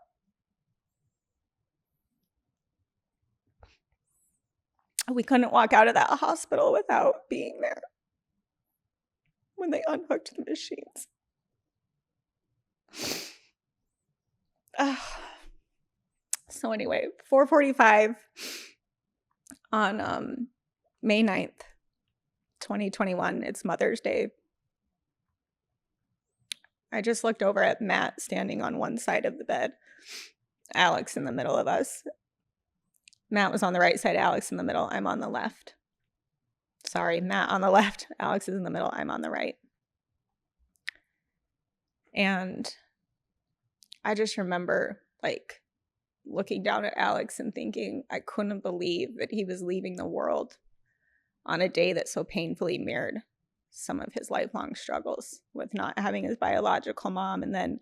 We couldn't walk out of that hospital without being there when they unhooked the machines. So anyway, 4:45 on May 9th, 2021. It's Mother's Day. I just looked over at Matt standing on one side of the bed, Alex in the middle of us. Matt was on the right side, Alex in the middle. I'm on the left. Sorry, Matt on the left, Alex is in the middle. I'm on the right. And I just remember, like, looking down at Alex and thinking I couldn't believe that he was leaving the world on a day that so painfully mirrored some of his lifelong struggles with not having his biological mom, and then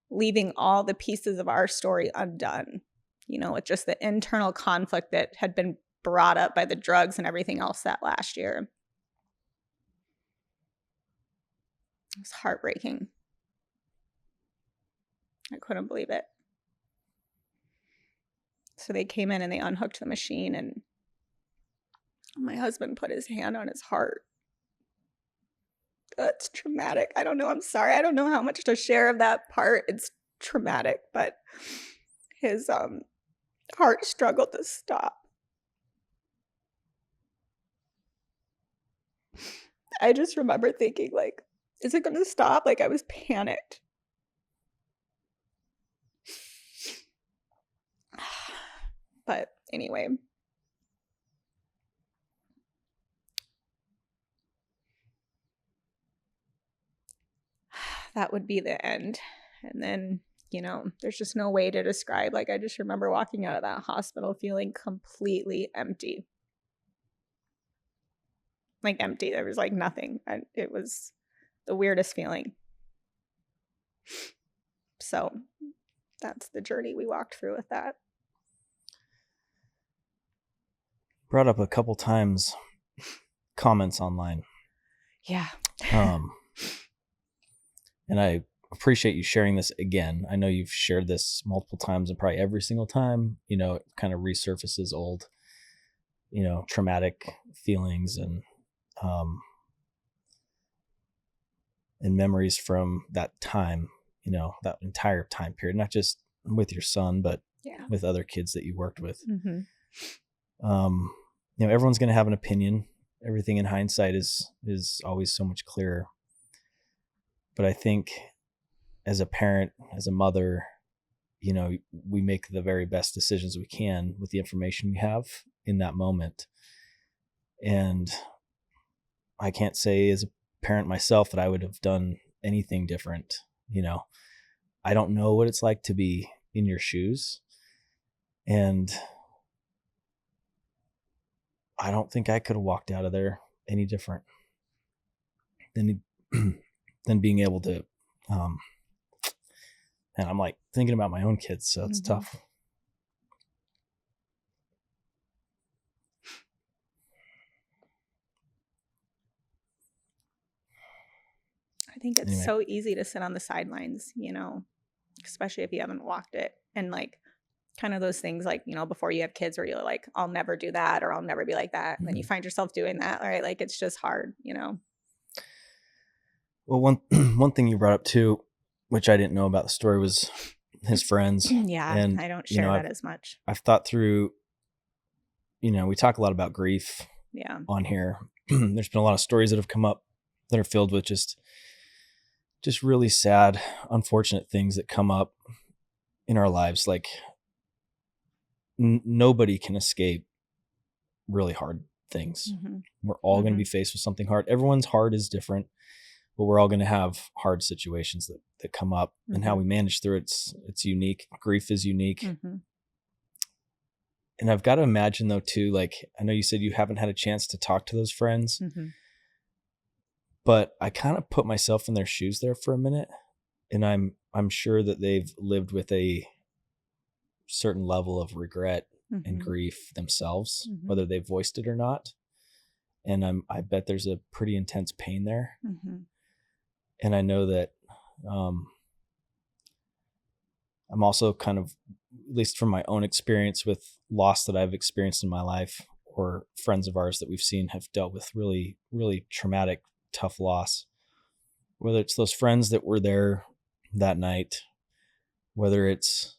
leaving all the pieces of our story undone, with just the internal conflict that had been brought up by the drugs and everything else that last year. It was heartbreaking. I couldn't believe it. So they came in and they unhooked the machine, and my husband put his hand on his heart. It's traumatic. I don't know. I'm sorry. I don't know how much to share of that part. It's traumatic, but his heart struggled to stop. I just remember thinking, like, is it going to stop? Like, I was panicked. But anyway, that would be the end. And then, there's just no way to describe. Like, I just remember walking out of that hospital feeling completely empty. Like, empty. There was like nothing. And it was the weirdest feeling. So that's the journey we walked through with that. Brought up a couple times comments online. Yeah. And I appreciate you sharing this again. I know you've shared this multiple times, and probably every single time, it kind of resurfaces old traumatic feelings and memories from that time, that entire time period, not just with your son, but with other kids that you worked with. Everyone's going to have an opinion. Everything in hindsight is always so much clearer. But I think as a parent, as a mother, we make the very best decisions we can with the information we have in that moment. And I can't say as a parent myself that I would have done anything different. I don't know what it's like to be in your shoes. And I don't think I could have walked out of there any different than being able to, and I'm like thinking about my own kids. So it's tough. I think it's so easy to sit on the sidelines, especially if you haven't walked it. And like kind of those things like, before you have kids where you're like, I'll never do that, or I'll never be like that. And then you find yourself doing that, right? Like it's just hard, Well, one thing you brought up too, which I didn't know about the story, was his friends. Yeah. And, I don't share that as much. I've thought through, we talk a lot about grief on here. There's been a lot of stories that have come up that are filled with just really sad, unfortunate things that come up in our lives. Like nobody can escape really hard things. We're all going to be faced with something hard. Everyone's heart is different, but we're all going to have hard situations that come up, and how we manage through it's unique. Grief is unique. And I've got to imagine though too, like I know you said you haven't had a chance to talk to those friends, but I kind of put myself in their shoes there for a minute, and I'm sure that they've lived with a certain level of regret and grief themselves, whether they've voiced it or not. And I bet there's a pretty intense pain there. And I know that I'm also kind of, at least from my own experience with loss that I've experienced in my life, or friends of ours that we've seen have dealt with really, really traumatic, tough loss. Whether it's those friends that were there that night, whether it's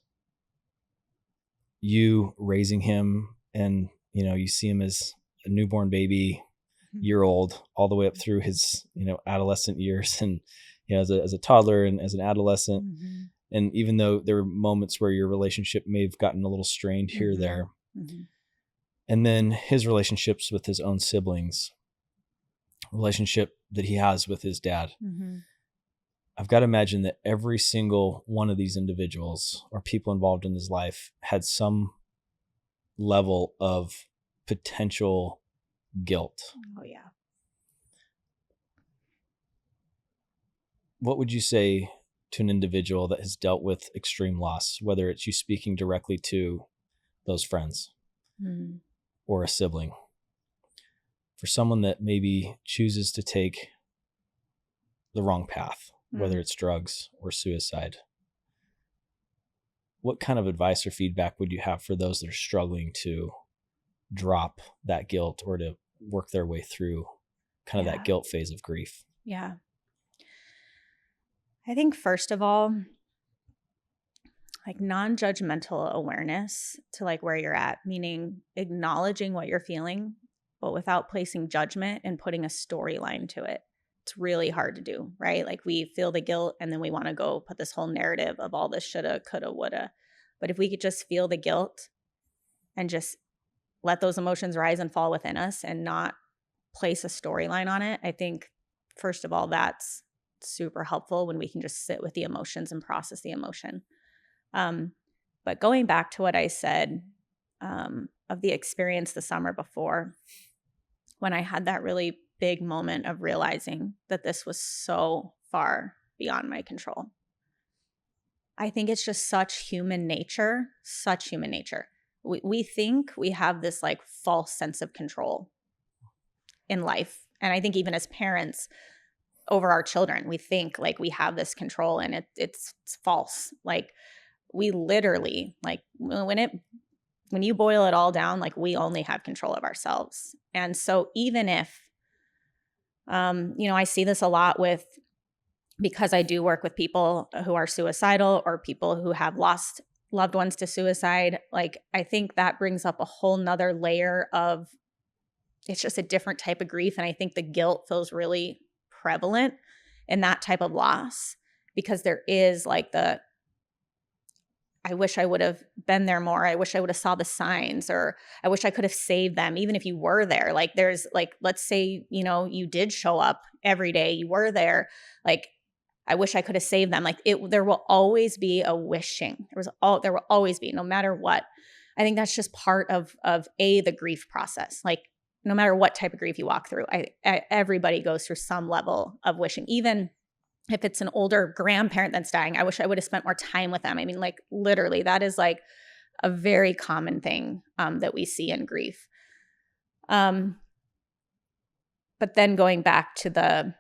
you raising him and, you see him as a newborn baby, year old, all the way up through his, adolescent years, and, as a toddler and as an adolescent. And even though there were moments where your relationship may have gotten a little strained here or there, and then his relationships with his own siblings, relationship that he has with his dad. I've got to imagine that every single one of these individuals or people involved in his life had some level of potential guilt. Oh yeah. What would you say to an individual that has dealt with extreme loss, whether it's you speaking directly to those friends or a sibling, for someone that maybe chooses to take the wrong path, whether it's drugs or suicide? What kind of advice or feedback would you have for those that are struggling to drop that guilt or to work their way through kind of that guilt phase of grief? Yeah. I think first of all, like non-judgmental awareness to like where you're at, meaning acknowledging what you're feeling, but without placing judgment and putting a storyline to it. It's really hard to do, right? Like we feel the guilt and then we want to go put this whole narrative of all this shoulda, coulda, woulda. But if we could just feel the guilt and just let those emotions rise and fall within us and not place a storyline on it, I think first of all, that's super helpful when we can just sit with the emotions and process the emotion. But going back to what I said of the experience the summer before, when I had that really big moment of realizing that this was so far beyond my control. I think it's just such human nature. We think we have this like false sense of control in life. And I think even as parents over our children, we think like we have this control, and it's false. Like we literally, like when it when you boil it all down, like we only have control of ourselves. And so even if, I see this a lot because I do work with people who are suicidal or people who have lost loved ones to suicide. Like, I think that brings up a whole nother layer of, it's just a different type of grief. And I think the guilt feels really prevalent in that type of loss, because there is like I wish I would have been there more. I wish I would have saw the signs, or I wish I could have saved them. Even if you were there, like there's like, let's say, you did show up every day, you were there. Like, I wish I could have saved them. Like there will always be a wishing. There will always be, no matter what. I think that's just part of the grief process. Like, no matter what type of grief you walk through, everybody goes through some level of wishing. Even if it's an older grandparent that's dying, I wish I would have spent more time with them. I mean, like literally, that is like a very common thing that we see in grief. But then going back to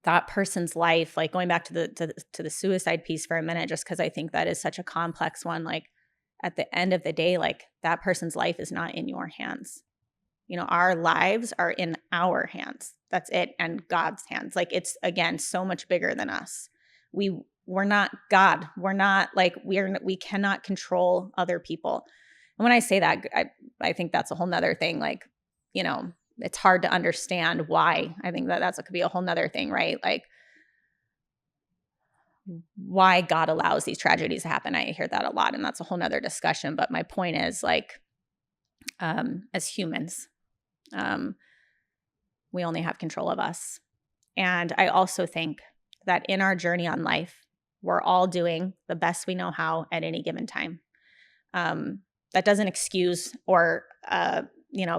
that person's life, like going back to the suicide piece for a minute, just because I think that is such a complex one. Like, at the end of the day, like that person's life is not in your hands. Our lives are in our hands. That's it. And God's hands. Like, it's, again, so much bigger than us. We're not God. We're not like, we cannot control other people. And when I say that, I think that's a whole nother thing. Like, it's hard to understand why. I think that could be a whole nother thing, right? Like, why God allows these tragedies to happen. I hear that a lot, and that's a whole nother discussion. But my point is, like, as humans, we only have control of us. And I also think that in our journey on life, we're all doing the best we know how at any given time. That doesn't excuse or,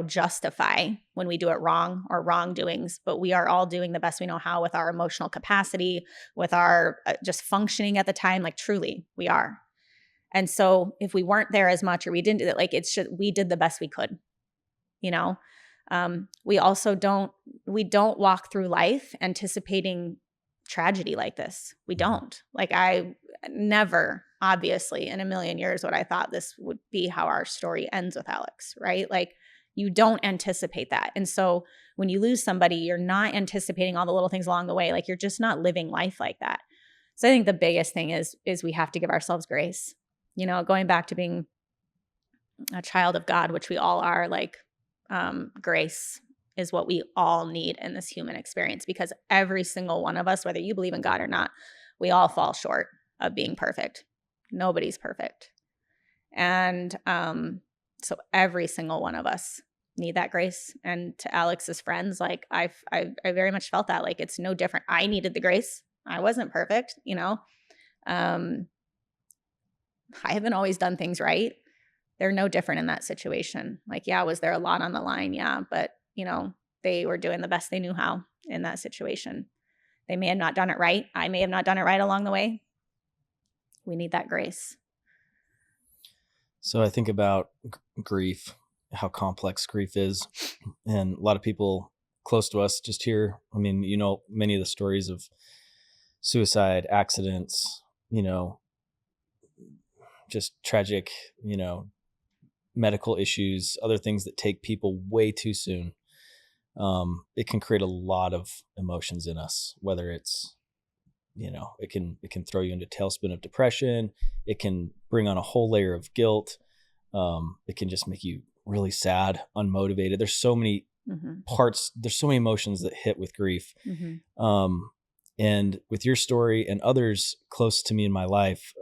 justify when we do it wrong or wrongdoings, but we are all doing the best we know how with our emotional capacity, with our just functioning at the time. Like, truly, we are. And so if we weren't there as much, or we didn't do it, like, we did the best we could, we also don't walk through life anticipating tragedy like this. We don't. Like, I never, obviously, in a million years would I thought this would be how our story ends with Alex, right? Like, you don't anticipate that. And so when you lose somebody, you're not anticipating all the little things along the way. Like, you're just not living life like that. So I think the biggest thing is we have to give ourselves grace. Going back to being a child of God, which we all are, like, grace is what we all need in this human experience, because every single one of us, whether you believe in God or not, we all fall short of being perfect. Nobody's perfect. And so every single one of us need that grace. And to Alex's friends, like, I very much felt that. Like, it's no different. I needed the grace. I wasn't perfect, I haven't always done things right. They're no different in that situation. Like, yeah, was there a lot on the line? Yeah. But, they were doing the best they knew how in that situation. They may have not done it right. I may have not done it right along the way. We need that grace. So I think about grief, how complex grief is. And a lot of people close to us just here. I mean, many of the stories of suicide, accidents, just tragic, medical issues, other things that take people way too soon. It can create a lot of emotions in us, whether it's, it can throw you into a tailspin of depression. It can bring on a whole layer of guilt. It can just make you really sad, unmotivated. There's so many parts. There's so many emotions that hit with grief. And with your story and others close to me in my life,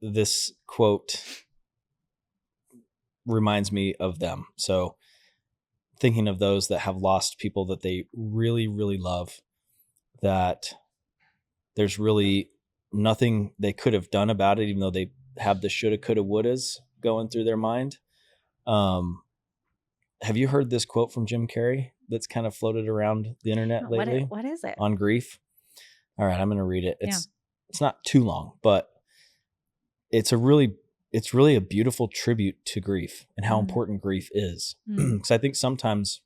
this quote reminds me of them. So thinking of those that have lost people that they really, really love, that there's really nothing they could have done about it, even though they have the shoulda, coulda, wouldas going through their mind. Have you heard this quote from Jim Carrey that's kind of floated around the internet lately? What is it? On grief. All right, I'm going to read it. It's not too long, but it's really a beautiful tribute to grief and how important grief is. Because I think sometimes,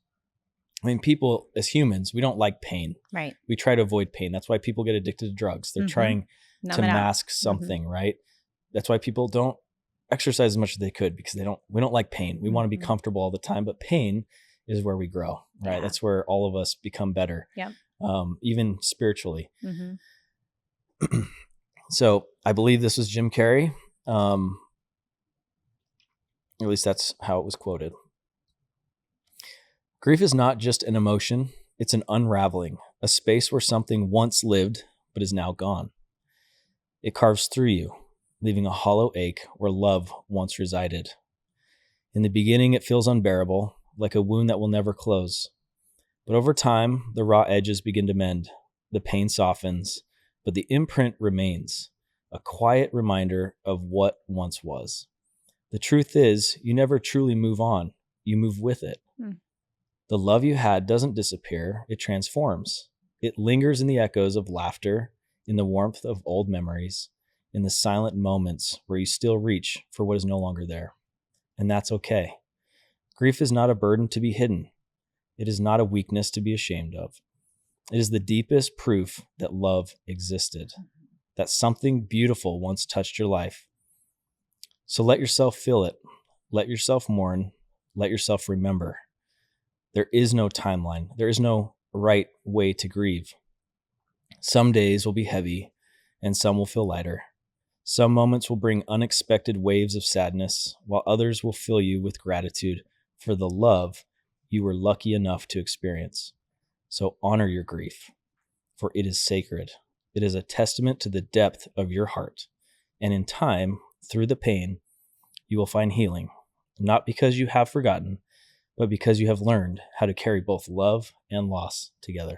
people as humans, we don't like pain. Right. We try to avoid pain. That's why people get addicted to drugs. They're trying to mask something, right? That's why people don't exercise as much as they could, because we don't like pain. We want to be comfortable all the time, but pain is where we grow, right? Yeah. That's where all of us become better, even spiritually. So I believe this was Jim Carrey. At least that's how it was quoted. Grief is not just an emotion. It's an unraveling, a space where something once lived, but is now gone. It carves through you, leaving a hollow ache where love once resided. In the beginning, it feels unbearable, like a wound that will never close. But over time, the raw edges begin to mend. The pain softens, but the imprint remains, a quiet reminder of what once was. The truth is, you never truly move on. You move with it. The love you had doesn't disappear. It transforms. It lingers in the echoes of laughter, in the warmth of old memories, in the silent moments where you still reach for what is no longer there. And that's okay. Grief is not a burden to be hidden. It is not a weakness to be ashamed of. It is the deepest proof that love existed, that something beautiful once touched your life. So let yourself feel it. Let yourself mourn. Let yourself remember. There is no timeline. There is no right way to grieve. Some days will be heavy, and some will feel lighter. Some moments will bring unexpected waves of sadness, while others will fill you with gratitude for the love you were lucky enough to experience. So honor your grief, for it is sacred. It is a testament to the depth of your heart. And in time, through the pain, you will find healing, not because you have forgotten, but because you have learned how to carry both love and loss together.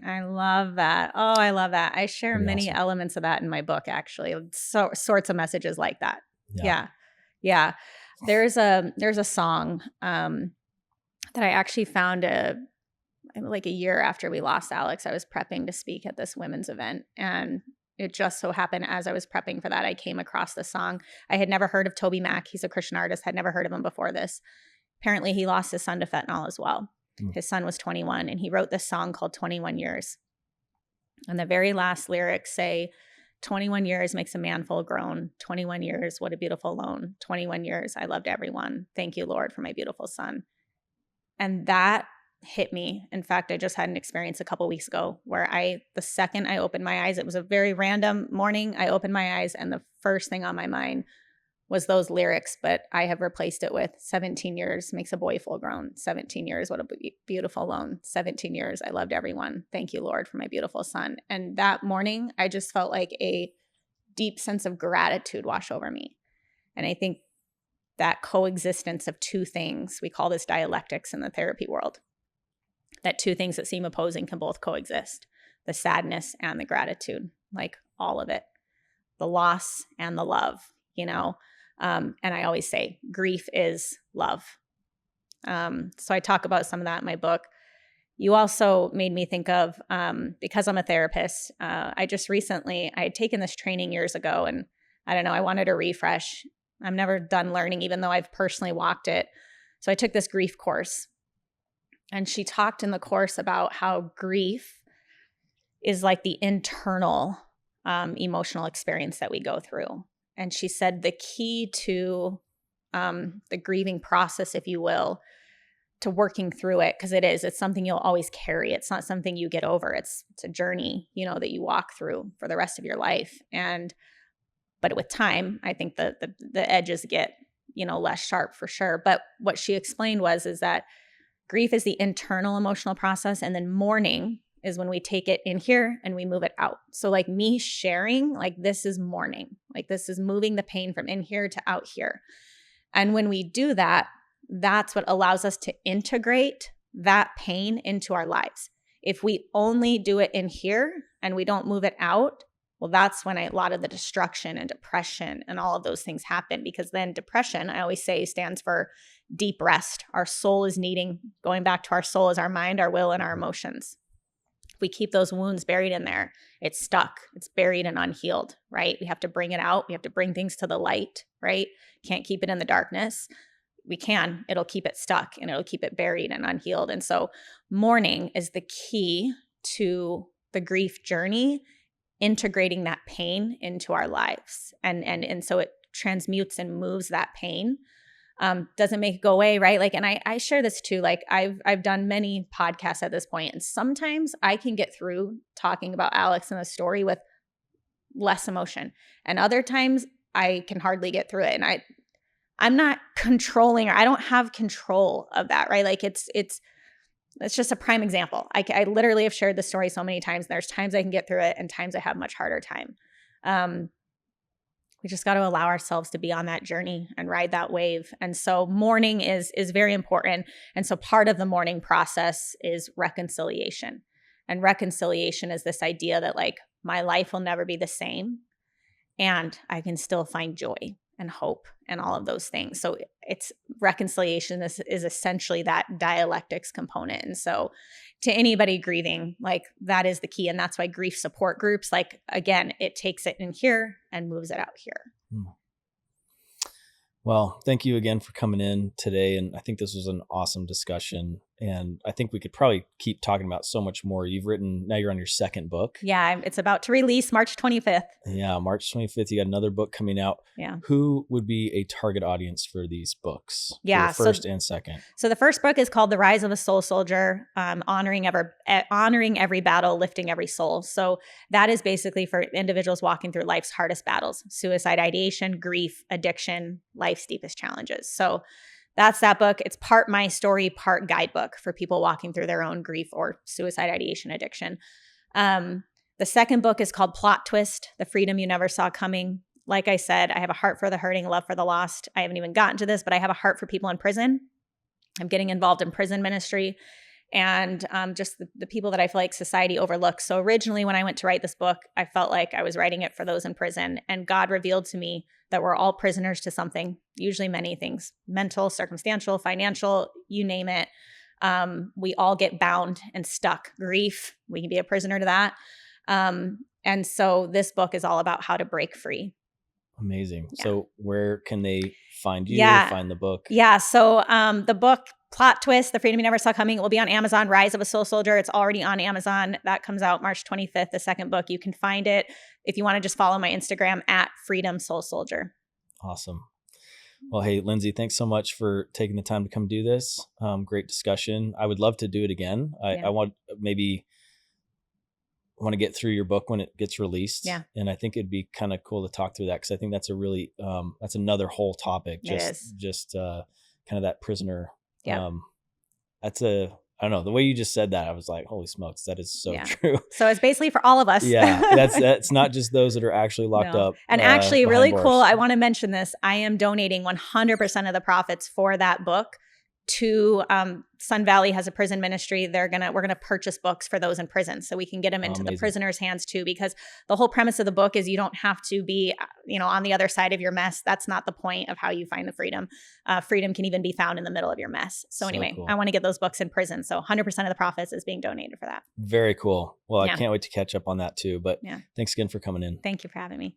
I love that. Oh, I love that. I share Pretty many awesome. elements of that in my book, actually. Sorts of messages like that. Yeah. Yeah. There's a song that I actually found like a year after we lost Alex. I was prepping to speak at this women's event, and it just so happened as I was prepping for that, I came across the song. I had never heard of Toby Mac. He's a Christian artist. Had never heard of him before this. Apparently, he lost his son to fentanyl as well. His son was 21, and he wrote this song called 21 Years. And the very last lyrics say, 21 years makes a man full grown. 21 years, what a beautiful loan. 21 years, I loved everyone. Thank you, Lord, for my beautiful son. And that hit me. In fact, I just had an experience a couple weeks ago where the second I opened my eyes, it was a very random morning. I opened my eyes, and the first thing on my mind was those lyrics, but I have replaced it with 17 years makes a boy full grown. 17 years, what a beautiful loan. 17 years, I loved everyone. Thank you, Lord, for my beautiful son. And that morning, I just felt like a deep sense of gratitude wash over me. And I think that coexistence of two things, we call this dialectics in the therapy world, that two things that seem opposing can both coexist, the sadness and the gratitude, like all of it, the loss and the love, you know. And I always say grief is love. So I talk about some of that in my book. You also made me think of, because I'm a therapist, I had taken this training years ago, and I don't know, I wanted a refresh. I'm never done learning, even though I've personally walked it. So I took this grief course, and she talked in the course about how grief is like the internal emotional experience that we go through. And she said the key to the grieving process, if you will, to working through it, because it's something you'll always carry. It's not something you get over. It's a journey, you know, that you walk through for the rest of your life. But with time, I think the edges get, you know, less sharp for sure. But what she explained is that grief is the internal emotional process, and then mourning is when we take it in here and we move it out. So like me sharing, like this is mourning, like this is moving the pain from in here to out here. And when we do that, that's what allows us to integrate that pain into our lives. If we only do it in here and we don't move it out, well, that's when a lot of the destruction and depression and all of those things happen, because then depression, I always say, stands for deep rest. Our soul is needing, going back to our soul is our mind, our will, and our emotions. We keep those wounds buried in there. It's stuck. It's buried and unhealed, right? We have to bring it out. We have to bring things to the light, right? Can't keep it in the darkness. We can. It'll keep it stuck, and it'll keep it buried and unhealed. And so mourning is the key to the grief journey, integrating that pain into our lives. And so it transmutes and moves that pain. Doesn't make it go away, right? Like, and I share this too. Like, I've done many podcasts at this point, and sometimes I can get through talking about Alex and the story with less emotion, and other times I can hardly get through it. And I'm not controlling, or I don't have control of that, right? Like, it's just a prime example. I literally have shared the story so many times. There's times I can get through it, and times I have much harder time. We just got to allow ourselves to be on that journey and ride that wave. And so mourning is very important. And so part of the mourning process is reconciliation. And reconciliation is this idea that, like, my life will never be the same, and I can still find joy and hope and all of those things. So it's reconciliation is essentially that dialectics component. And so to anybody grieving, like, that is the key. And that's why grief support groups, like, again, it takes it in here and moves it out here. Well, thank you again for coming in today. And I think this was an awesome discussion. And I think we could probably keep talking about so much more. Now you're on your second book. Yeah, it's about to release March 25th. Yeah, March 25th. You got another book coming out. Yeah. Who would be a target audience for these books? Yeah. First and second. So the first book is called The Rise of a Soul Soldier, honoring every battle, lifting every soul. So that is basically for individuals walking through life's hardest battles: suicide ideation, grief, addiction, life's deepest challenges. So that's that book. It's part my story, part guidebook for people walking through their own grief or suicide ideation, addiction. The second book is called Plot Twist: The Freedom You Never Saw Coming. Like I said, I have a heart for the hurting, love for the lost. I haven't even gotten to this, but I have a heart for people in prison. I'm getting involved in prison ministry and just the people that I feel like society overlooks. So originally when I went to write this book, I felt like I was writing it for those in prison. And God revealed to me that we're all prisoners to something, usually many things: mental, circumstantial, financial, you name it. We all get bound and stuck. Grief, we can be a prisoner to that. And so this book is all about how to break free. Amazing. Yeah. So where can they find you or find the book? Yeah. So the book, Plot Twist: The Freedom You Never Saw Coming, it will be on Amazon. Rise of a Soul Soldier, it's already on Amazon. That comes out March 25th, the second book. You can find it if you want to just follow my Instagram at Freedom Soul Soldier. Awesome. Well, hey, Lindsay, thanks so much for taking the time to come do this. Great discussion. I would love to do it again. I want to get through your book when it gets released. Yeah. And I think it'd be kind of cool to talk through that, because I think that's a really, that's another whole topic. Just kind of that prisoner. Yeah. I don't know, the way you just said that, I was like, holy smokes, that is so true. So it's basically for all of us. Yeah. That's not just those that are actually locked up. And actually really cool, I want to mention this. I am donating 100% of the profits for that book to Sun Valley has a prison ministry. We're gonna purchase books for those in prison, so we can get them into the prisoners' hands too. Because the whole premise of the book is you don't have to be, on the other side of your mess. That's not the point of how you find the freedom. Freedom can even be found in the middle of your mess. So anyway, cool. I want to get those books in prison. So 100% of the profits is being donated for that. Very cool. Well, I can't wait to catch up on that too. But thanks again for coming in. Thank you for having me.